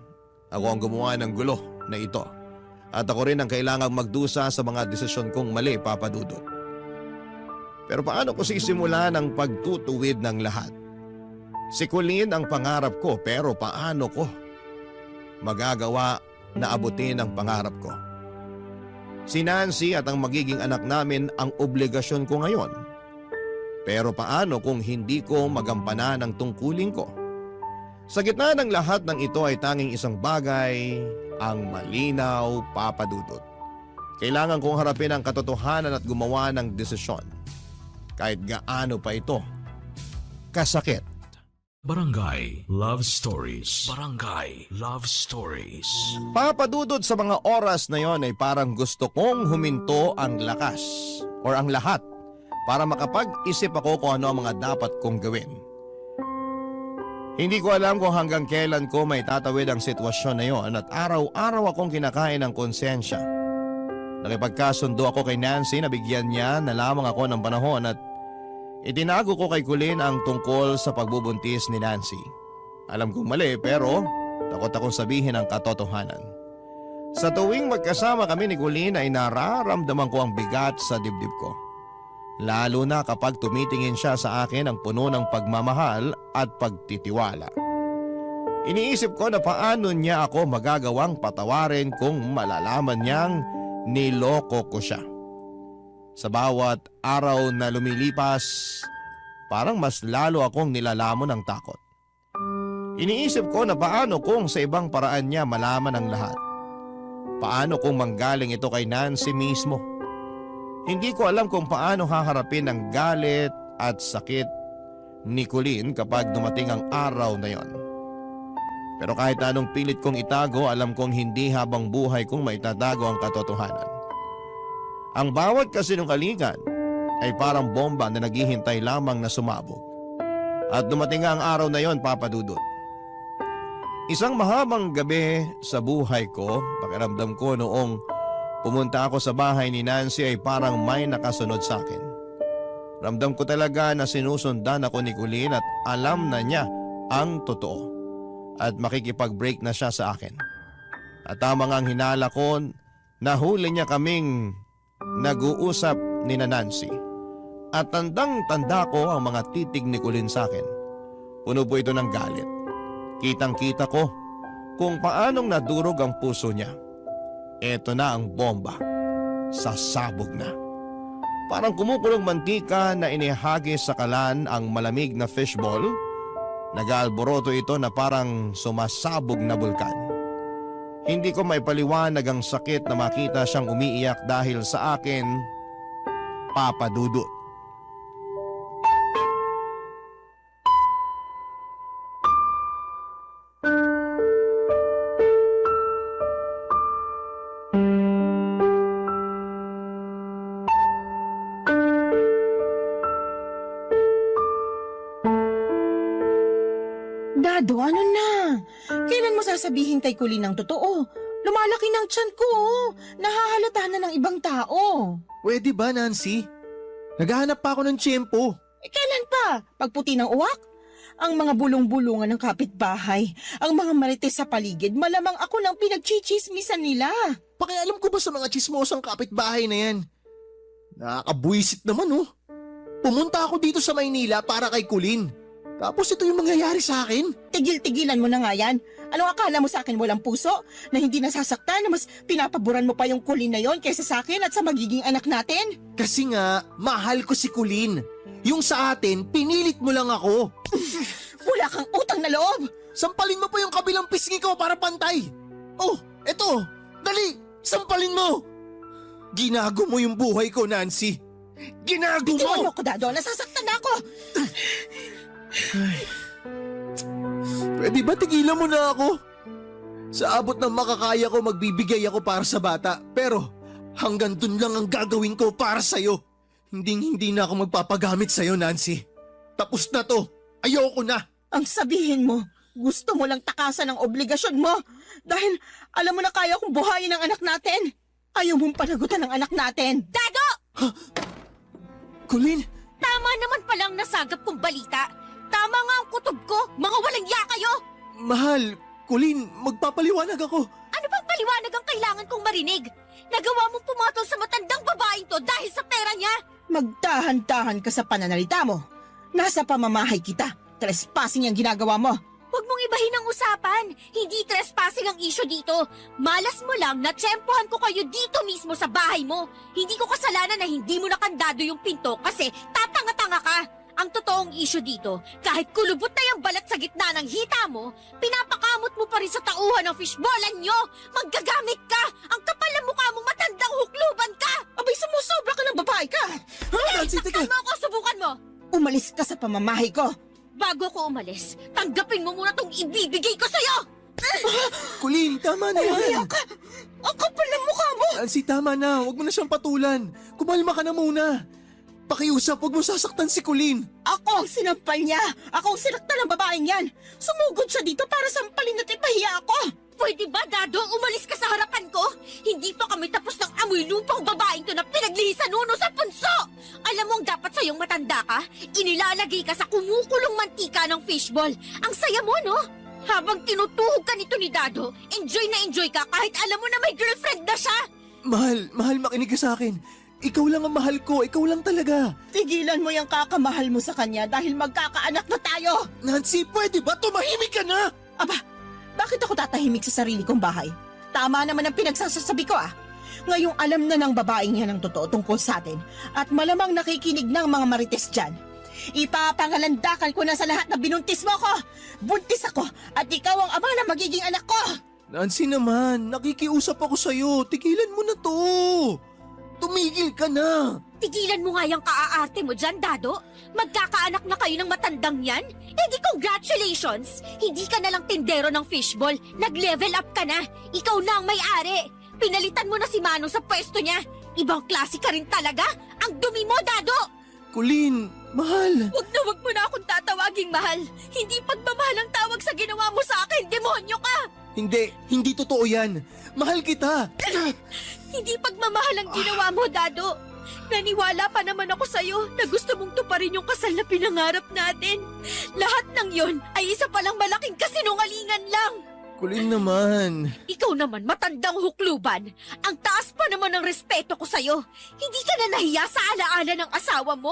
Ako ang gumawa ng gulo na ito at ako rin ang kailangang magdusa sa mga desisyon kong mali, Papa Dudut. Pero paano ko sisimulan ang pagtutuwid ng lahat? Si Colleen ang pangarap ko pero paano ko magagawa na abutin ang pangarap ko? Si Nancy at ang magiging anak namin ang obligasyon ko ngayon. Pero paano kung hindi ko magampanan ang tungkulin ko? Sa gitna ng lahat ng ito ay tanging isang bagay ang malinaw, Papa Dudut. Kailangan kong harapin ang katotohanan at gumawa ng desisyon. kahit gaano pa ito kasakit. Barangay Love Stories. Barangay Love Stories. Papadudod sa mga oras na yon ay parang gusto kong huminto ang lakas or ang lahat para makapag-isip ako kung ano ang mga dapat kong gawin. Hindi ko alam kung hanggang kailan ko may tatawid ang sitwasyon na yon at araw-araw akong kinakain ng konsensya. Nakipagkasundo ako kay Nancy na bigyan niya na lamang ako ng panahon at itinago ko kay Colleen ang tungkol sa pagbubuntis ni Nancy. Alam kong mali pero takot akong sabihin ang katotohanan. Sa tuwing magkasama kami ni Colleen ay nararamdaman ko ang bigat sa dibdib ko. Lalo na kapag tumitingin siya sa akin ang puno ng pagmamahal at pagtitiwala. Iniisip ko na paano niya ako magagawang patawarin kung malalaman niyang niloko ko siya. Sa bawat araw na lumilipas, parang mas lalo akong nilalamon ng takot. Iniisip ko na paano kung sa ibang paraan niya malaman ang lahat. Paano kung manggaling ito kay Nancy mismo? Hindi ko alam kung paano haharapin ang galit at sakit ni Colleen kapag dumating ang araw na yon. Pero kahit anong pilit kong itago, alam kong hindi habang buhay kong maitatago ang katotohanan. Ang bawat kasinungalingan ay parang bomba na naghihintay lamang na sumabog. At dumating nga ang araw na yon, Papa Dudut. Isang mahabang gabi sa buhay ko, pakiramdam ko noong pumunta ako sa bahay ni Nancy ay parang may nakasunod sa akin. Ramdam ko talaga na sinusundan ako ni Colleen at alam na niya ang totoo. At makikipag-break na siya sa akin. At tama nga ang hinala ko, nahuli niya kaming nag-uusap ni Nancy. At tandang-tanda ko ang mga titig ni Colleen sa akin. Puno po ito ng galit. Kitang-kita ko kung paanong nadurog ang puso niya. Eto na ang bomba. Sasabog na. Parang kumukulong mantika na inihagis sa kalan ang malamig na fishball. Nag-aalboroto ito na parang sumasabog na bulkan. Hindi ko maipaliwanag ang sakit na makita siyang umiiyak dahil sa akin, Papa Dudut. Dado, ano na? Kailan mo sasabihin kay Colleen ang totoo? Lumalaki ng tiyan ko, oh. Nahahalata na ng ibang tao. Pwede ba, Nancy? Naghahanap pa ako ng tiyempo. Kailan pa? Pagputi ng uwak? Ang mga bulong-bulungan ng kapitbahay, ang mga marites sa paligid, malamang ako lang pinagchichismisan nila. Pakialam ko ba sa mga chismosang kapitbahay na yan? Nakakabuisit naman, oh. Pumunta ako dito sa Maynila para kay Colleen. Tapos ito yung mangyayari sa akin? Tigil-tigilan mo na nga yan. Anong akala mo sa akin walang puso? Na hindi nasasaktan na mas pinapaboran mo pa yung Colleen na yon kaysa sa akin at sa magiging anak natin? Kasi nga, mahal ko si Colleen. Yung sa atin, pinilit mo lang ako. Wala kang utang na loob! Sampalin mo pa yung kabilang pisngi ko para pantay. Oh, eto, dali, sampalin mo. Ginago mo yung buhay ko, Nancy. Ginago Bitiwan mo! mo ko, Dado. Nasasaktan na ako! Pwede ba tigilan mo na ako? Sa abot ng makakaya ko, magbibigay ako para sa bata. Pero hanggang dun lang ang gagawin ko para sa'yo. Hindi na ako magpapagamit sa'yo, Nancy. Tapos na to. Ayoko na. Ang sabihin mo, gusto mo lang takasan ang obligasyon mo dahil alam mo na kaya kong buhayin ang anak natin. Ayaw mong panagutan ang anak natin. Dado! Colleen, Tama naman palang nasagap kong balita. Tama nga ang kutob ko. Mga walang ya kayo. mahal. Colleen, magpapaliwanag ako. Ano bang paliwanag ang kailangan kong marinig? Nagawa mong pumatol sa matandang babaeng to dahil sa pera niya. Magdahan-dahan ka sa pananalita mo. Nasa pamamahay kita. Trespassing ang ginagawa mo. Huwag mong ibahin ang usapan. Hindi trespassing ang issue dito. Malas mo lang na tsempohan ko kayo dito mismo sa bahay mo. Hindi ko kasalanan na hindi mo nakandado yung pinto kasi tatanga-tanga ka. Ang totoong issue dito, kahit kulubot na yung balat sa gitna ng hita mo, pinapakamot mo pa rin sa tauhan ng fishballan nyo. Maggagamit ka! Ang kapal ng mukha mong matandang hukluban ka! Abay sumusobra ka ng babae ka! Nancy, teka! Tama ako, subukan mo! Umalis ka sa pamamahay ko! Bago ko umalis, tanggapin mo muna tong ibibigay ko sa'yo! Colleen, tama na Kaya yan! ka! Ang kapal ng mukha mo! Nancy, tama na. Huwag mo na siyang patulan. Kumalma ka na muna. Pakiusap, huwag mo sasaktan si Colleen. Ako ang sinampal niya! Ako ang sinaktan ng babaeng yan! Sumugod siya dito para sampalin at ipahiya ako! Pwede ba, Dado, umalis ka sa harapan ko? Hindi pa kami tapos ng amoy lupang babaeng to na pinaglihisan nuno sa punso! Alam mo ang dapat sa'yong matanda ka? Inilalagay ka sa kumukulong mantika ng fishball. Ang saya mo, no? Habang tinutuhog ka nito ni Dado, enjoy na enjoy ka kahit alam mo na may girlfriend na siya! Mahal, makinig ka sa akin. Ikaw lang ang mahal ko, ikaw lang talaga. Tigilan mo yung kakamahal mo sa kanya dahil magkakaanak na tayo! Nancy, pwede ba? Tumahimik ka na! Aba, bakit ako tatahimik sa sarili kong bahay? Tama naman ang pinagsasabi ko ah. Ngayong alam na ng babaeng yan ang totoo tungkol sa atin at malamang nakikinig ng mga marites dyan. Ipapangalandakan ko na sa lahat na binuntis mo ko! Buntis ako at ikaw ang ama na magiging anak ko! Nancy naman, nakikiusap ako sa'yo. Tigilan mo na to. Tumigil ka na. Tigilan mo nga yung kaaarte mo dyan, Dado. Magkakaanak na kayo ng matandang yan? Eh di congratulations! Hindi ka na lang tindero ng fishball. Nag-level up ka na. Ikaw na ang may-ari. Pinalitan mo na si Manong sa pwesto niya. Ibang klase ka rin talaga. Ang dumi mo, Dado! Colleen, mahal. Wag mo na akong tatawaging mahal. Hindi pagmamahal ang tawag sa ginawa mo sa akin. Demonyo ka! Hindi totoo yan. Mahal kita. Hindi pagmamahal ang ginawa mo, Dado. Naniwala pa naman ako sa'yo na gusto mong tuparin yung kasal na pinangarap natin. Lahat ng yon ay isa palang malaking kasinungalingan lang. Colleen naman. Ikaw naman, matandang hukluban. Ang taas pa naman ng respeto ko sa'yo. Hindi ka na nahiya sa alaala ng asawa mo?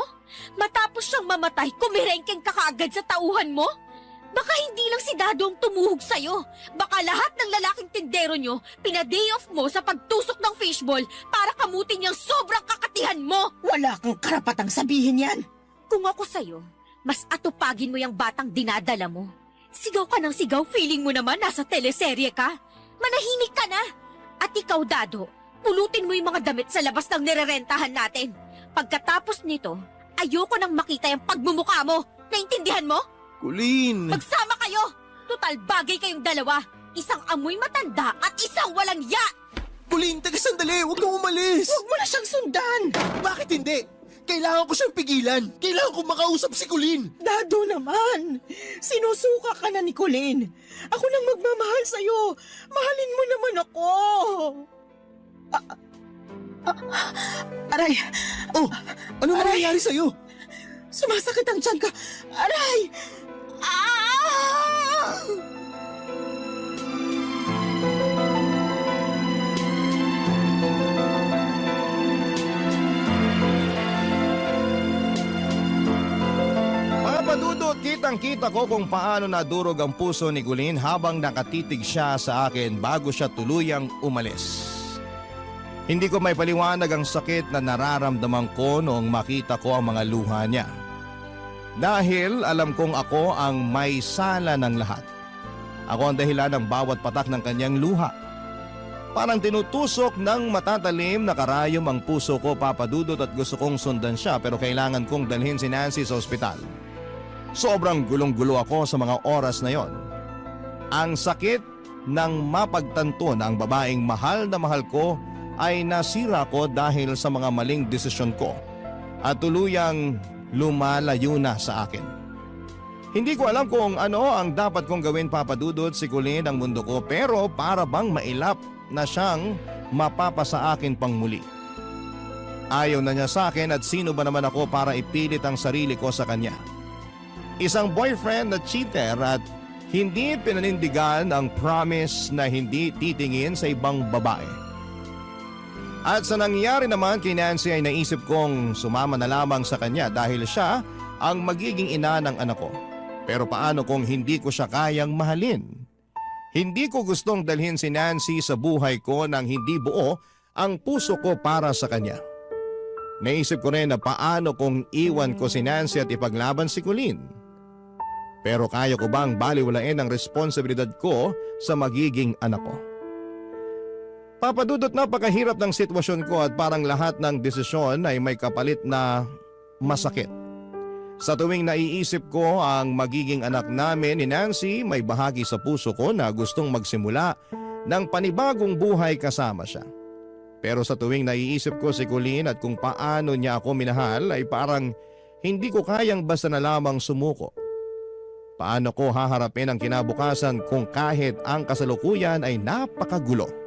Matapos siyang mamatay, kumirengkeng ka kaagad sa tauhan mo? Baka hindi lang si Dado ang tumuhog sa'yo. Baka lahat ng lalaking tindero nyo, pina-day off mo sa pagtusok ng fishball para kamutin niyang sobrang kakatihan mo. Wala kang karapatang sabihin yan! Kung ako sa'yo, mas atupagin mo yung batang dinadala mo. Sigaw ka ng sigaw, feeling mo naman nasa teleserye ka. Manahimik ka na. At ikaw, Dado, pulutin mo yung mga damit sa labas ng nirerentahan natin. Pagkatapos nito, ayoko nang makita yung pagmumukha mo. Naintindihan mo? Colleen. Magsama kayo! Total bagay kayong dalawa. Isang amoy matanda at isang walang ya! Colleen, taga sandali. Huwag kang umalis. Huwag mo na siyang sundan! Bakit hindi? Kailangan ko siyang pigilan. Kailangan ko makausap si Colleen. Dado naman! Sinusuka ka na ni Colleen. Ako nang magmamahal sa'yo. Mahalin mo naman ako. Aray! Oh, ano nangyayari sa'yo? Sumasakit ang tiyan ko. Aray! Ah! Mga padudot, kitang-kita ko kung paano nadurog ang puso ni Gulin habang nakatitig siya sa akin bago siya tuluyang umalis. Hindi ko may paliwanag ang sakit na nararamdaman ko noong makita ko ang mga luha niya. Dahil alam kong ako ang may sala ng lahat. Ako ang dahilan ng bawat patak ng kanyang luha. Parang tinutusok ng matatalim na karayom ang puso ko, papadudot, at gusto kong sundan siya pero kailangan kong dalhin si Nancy sa ospital. Sobrang gulong-gulo ako sa mga oras na yon. Ang sakit ng mapagtanto na ang babaeng mahal na mahal ko ay nasira ko dahil sa mga maling desisyon ko at tuluyang lumalayo na sa akin. Hindi ko alam kung ano ang dapat kong gawin, papadudod, si Colleen ang mundo ko, pero para bang mailap na siyang mapapasa akin pang muli. Ayaw na niya sa akin at sino ba naman ako para ipilit ang sarili ko sa kanya. Isang boyfriend na cheater at hindi pinanindigan ang promise na hindi titingin sa ibang babae. At sa nangyari naman kay Nancy ay naisip kong sumama na lamang sa kanya dahil siya ang magiging ina ng anak ko. Pero paano kung hindi ko siya kayang mahalin? Hindi ko gustong dalhin si Nancy sa buhay ko nang hindi buo ang puso ko para sa kanya. Naisip ko rin na paano kung iwan ko si Nancy at ipaglaban si Colleen. Pero kaya ko bang baliwalain ang responsibilidad ko sa magiging anak ko? Papadudot, napakahirap ng sitwasyon ko at parang lahat ng desisyon ay may kapalit na masakit. Sa tuwing naiisip ko ang magiging anak namin ni Nancy, may bahagi sa puso ko na gustong magsimula ng panibagong buhay kasama siya. Pero sa tuwing naiisip ko si Colleen at kung paano niya ako minahal ay parang hindi ko kayang basta na lamang sumuko. Paano ko haharapin ang kinabukasan kung kahit ang kasalukuyan ay napakagulo?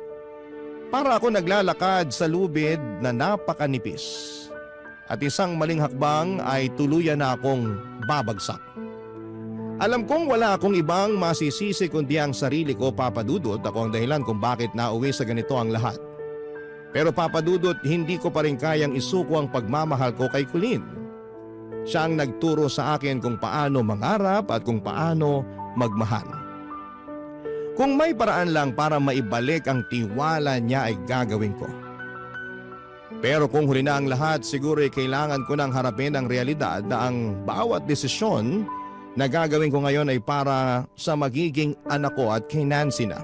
Para ako naglalakad sa lubid na napakanipis at isang maling hakbang ay tuluyan na akong babagsak. Alam kong wala akong ibang masisisi kundi ang sarili ko, Papa Dudut. Ako ang dahilan kung bakit nauwi sa ganito ang lahat. Pero Papa Dudut, hindi ko pa rin kayang isuko ang pagmamahal ko kay Colleen. Siya ang nagturo sa akin kung paano mangarap at kung paano magmahal. Kung may paraan lang para maibalik ang tiwala niya ay gagawin ko. Pero kung huli na ang lahat, siguro ay kailangan ko nang harapin ang realidad na ang bawat desisyon na gagawin ko ngayon ay para sa magiging anak ko at kay Nancy na.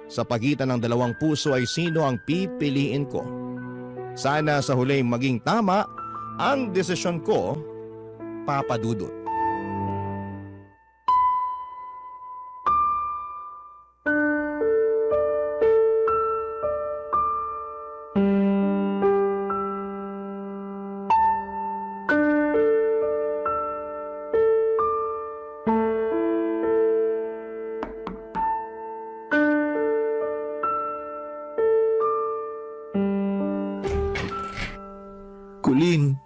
Sa pagitan ng dalawang puso ay sino ang pipiliin ko. Sana sa huli maging tama ang desisyon ko, Papa Dudut. Colleen,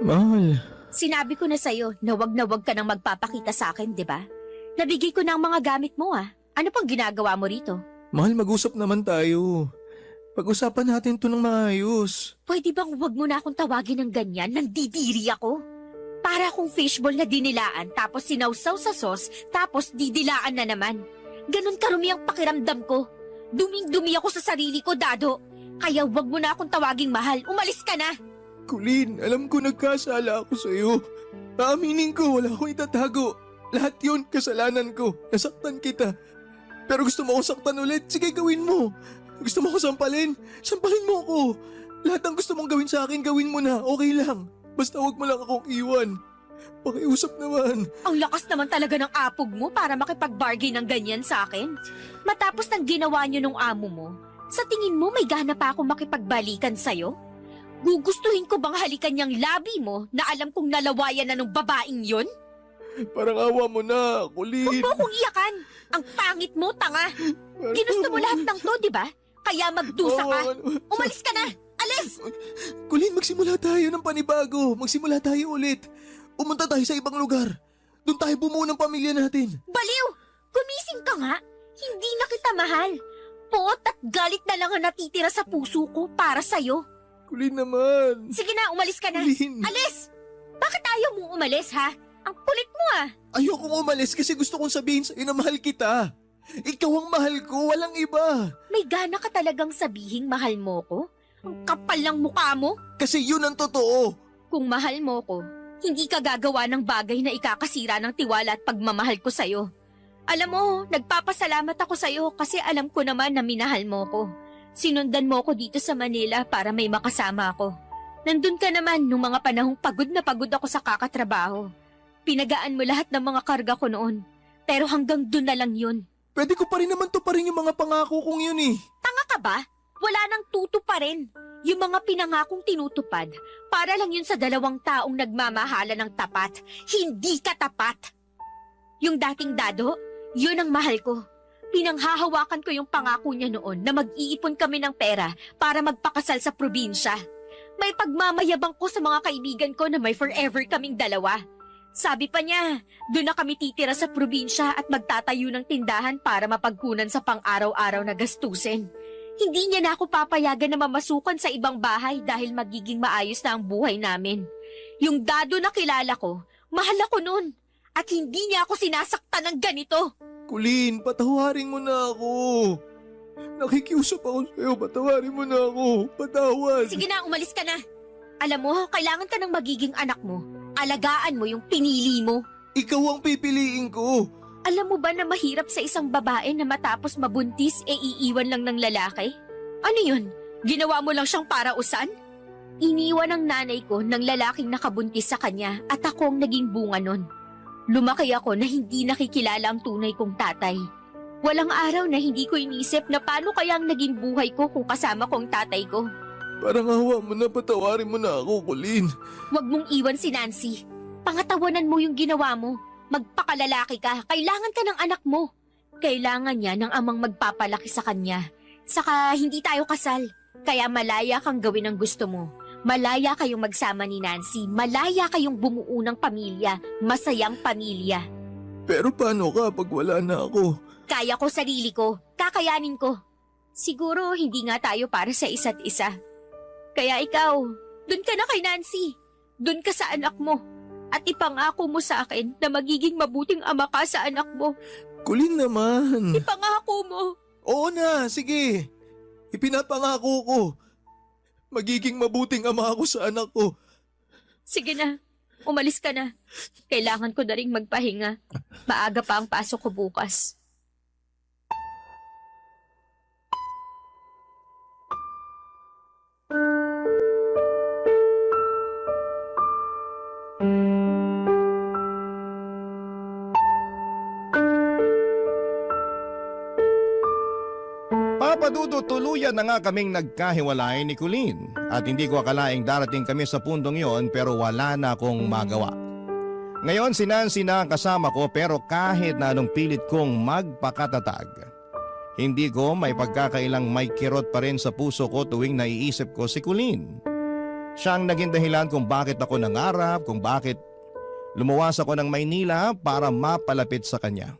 mahal. Sinabi ko na sa'yo na wag ka nang magpapakita sa akin, di ba? Nabigay ko na ang mga gamit mo ah. Ano pang ginagawa mo rito? Mahal, mag-usap naman tayo. Pag-usapan natin to ng maayos. Pwede bang wag mo na akong tawagin ng ganyan? Nandidiri ako. Para akong fishball na dinilaan tapos sinawsaw sa sauce tapos didilaan na naman. Ganon karumi ang pakiramdam ko. Duming-dumi ako sa sarili ko, Dado. Kaya wag mo na akong tawaging mahal. Umalis ka na! Colleen, alam ko nagkasala ako sa'yo. Aaminin ko, wala akong itatago. Lahat yun, kasalanan ko. Nasaktan kita. Pero gusto mo akong saktan ulit, sige gawin mo. Gusto mo ako sampalin? Sampalin mo ako. Lahat ng gusto mong gawin sa akin, gawin mo na. Okay lang. Basta huwag mo lang akong iwan. Pakiusap naman. Ang lakas naman talaga ng apog mo para makipag-bargain ng ganyan sa akin. Matapos ng ginawa niyo nung amo mo, sa tingin mo may gana pa akong makipagbalikan sa'yo? Gugustuhin ko bang halikan niyang labi mo na alam kong nalawayan na ng babaeng yon? Parang awa mo na, Huwag Colleen. mo akong iyakan! Ang pangit mo, tanga! Ginusto mo lahat ng to, di ba? Kaya magdusa ka! Umalis ka na! Alis! Colleen, magsimula tayo ng panibago. Magsimula tayo ulit. Umunta tayo sa ibang lugar. Doon tayo bumuo ng pamilya natin. Baliw! Gumising ka nga! Hindi na kita mahal! Puot at galit na lang ang natitira sa puso ko para sa'yo. Colleen naman. Sige na, umalis ka na! Colleen. Alis! Bakit ayaw mong umalis, ha? Ang kulit mo, ah! Ayokong umalis kasi gusto kong sabihin sa'yo na mahal kita. Ikaw ang mahal ko, walang iba. May gana ka talagang sabihing mahal mo ko? Ang kapal ng mukha mo? Kasi yun ang totoo. Kung mahal mo ko, hindi ka gagawa ng bagay na ikakasira ng tiwala at pagmamahal ko sa'yo. Alam mo, nagpapasalamat ako sa'yo kasi alam ko naman na minahal mo ko. Sinundan mo ko dito sa Manila para may makasama ako. Nandun ka naman nung mga panahong pagod na pagod ako sa kakatrabaho. Pinagaan mo lahat ng mga karga ko noon. Pero hanggang dun na lang yun. Pwede ko pa rin naman to pa rin yung mga pangako kong yun eh. Tanga ka ba? Wala nang tuto pa rin. Yung mga pinangakong tinutupad, para lang yun sa dalawang taong nagmamahala ng tapat. Hindi ka tapat! Yung dating Dado, yun ang mahal ko. Pinanghahawakan ko yung pangako niya noon na mag-iipon kami ng pera para magpakasal sa probinsya. May pagmamayabang ko sa mga kaibigan ko na may forever kaming dalawa. Sabi pa niya, doon na kami titira sa probinsya at magtatayo ng tindahan para mapagkunan sa pang-araw-araw na gastusin. Hindi niya na ako papayagan na mamasukan sa ibang bahay dahil magiging maayos na ang buhay namin. Yung Dado na kilala ko, mahal ako noon at hindi niya ako sinasaktan ng ganito. Colleen, patawarin mo na ako. Nakikiusap ako sa'yo, patawarin mo na ako. Patawad. Sige na, umalis ka na. Alam mo, kailangan ka ng magiging anak mo. Alagaan mo yung pinili mo. Ikaw ang pipiliin ko. Alam mo ba na mahirap sa isang babae na matapos mabuntis iiwan lang ng lalaki? Ano yun? Ginawa mo lang siyang parausan? Iniwan ng nanay ko ng lalaking nakabuntis sa kanya at ako ang naging bunga nun. Lumaki ako na hindi nakikilala ang tunay kong tatay. Walang araw na hindi ko inisip na paano kaya ang naging buhay ko kung kasama ko ang tatay ko. Parang awa mo na, patawarin mo na ako, Colleen. Huwag mong iwan si Nancy. Pangatawanan mo yung ginawa mo. Magpakalalaki ka. Kailangan ka ng anak mo. Kailangan niya ng amang magpapalaki sa kanya. Saka hindi tayo kasal. Kaya malaya kang gawin ang gusto mo. Malaya kayong magsama ni Nancy. Malaya kayong bumuo ng pamilya. Masayang pamilya. Pero paano ka pag wala na ako? Kaya ko sarili ko. Kakayanin ko. Siguro hindi nga tayo para sa isa't isa. Kaya ikaw, dun ka na kay Nancy. Dun ka sa anak mo. At ipangako mo sa akin na magiging mabuting ama ka sa anak mo. Colleen naman. Ipangako mo. Oo na, sige. Ipinapangako ko. Magiging mabuting ama ako sa anak ko. Sige na, umalis ka na. Kailangan ko na rin magpahinga. Maaga pa ang pasok ko bukas. Papadudo, tuluyan na nga kaming nagkahiwalay ni Colleen at hindi ko akalaing darating kami sa puntong yon pero wala na akong magawa. Ngayon si Nancy na ang kasama ko pero kahit na anong pilit kong magpakatatag, hindi ko may pagkakailang may kirot pa rin sa puso ko tuwing naiisip ko si Colleen. Siya ang naging dahilan kung bakit ako nangarap, kung bakit lumuwas ako ng Maynila para mapalapit sa kanya.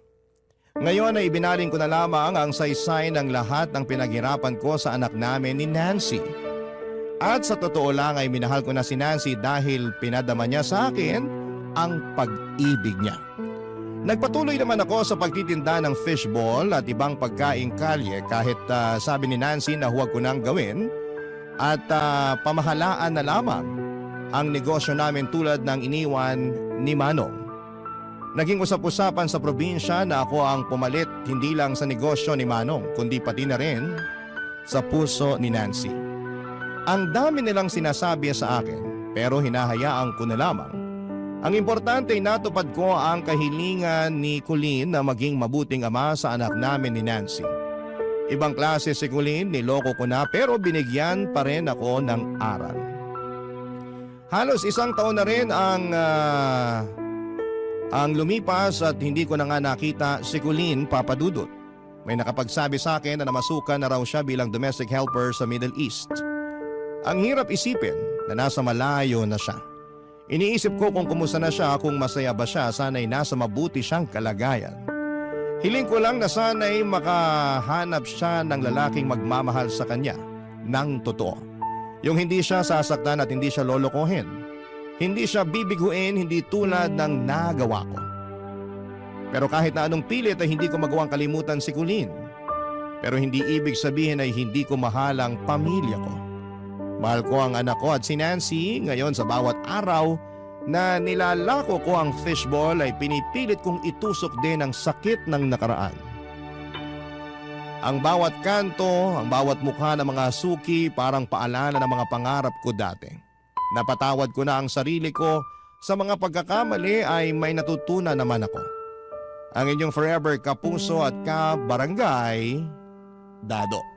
Ngayon ay ibinaling ko na lamang ang saysay ng lahat ng pinaghirapan ko sa anak namin ni Nancy. At sa totoo lang ay minahal ko na si Nancy dahil pinadama niya sa akin ang pag-ibig niya. Nagpatuloy naman ako sa pagtitinda ng fishball at ibang pagkaing kalye kahit sabi ni Nancy na huwag ko nang gawin at pamahalaan na lamang ang negosyo namin tulad ng iniwan ni Manong. Naging usap-usapan sa probinsya na ako ang pumalit hindi lang sa negosyo ni Manong kundi pati na rin sa puso ni Nancy. Ang dami nilang sinasabi sa akin pero hinahayaan ko na lamang. Ang importante ay natupad ko ang kahilingan ni Colleen na maging mabuting ama sa anak namin ni Nancy. Ibang klase si Colleen, niloko ko na pero binigyan pa rin ako ng aral. Halos isang taon na rin ang lumipas at hindi ko na nga nakita si Colleen, Papadudot. May nakapagsabi sa akin na namasukan na raw siya bilang domestic helper sa Middle East. Ang hirap isipin na nasa malayo na siya. Iniisip ko kung kumusta na siya, kung masaya ba siya, sana'y nasa mabuti siyang kalagayan. Hiling ko lang na sana'y makahanap siya ng lalaking magmamahal sa kanya ng totoo. Yung hindi siya sasaktan at hindi siya lolokohin. Hindi siya bibiguin, hindi tulad ng nagawa ko. Pero kahit na anong pilit ay hindi ko magawang kalimutan si Colleen. Pero hindi ibig sabihin ay hindi ko mahal ang pamilya ko. Mahal ko ang anak ko at si Nancy. Ngayon sa bawat araw na nilalako ko ang fishball ay pinipilit kong itusok din ang sakit ng nakaraan. Ang bawat kanto, ang bawat mukha ng mga suki parang paalala ng mga pangarap ko dati. Napatawad ko na ang sarili ko, sa mga pagkakamali ay may natutunan naman ako. Ang inyong forever kapuso at kabarangay, Dado.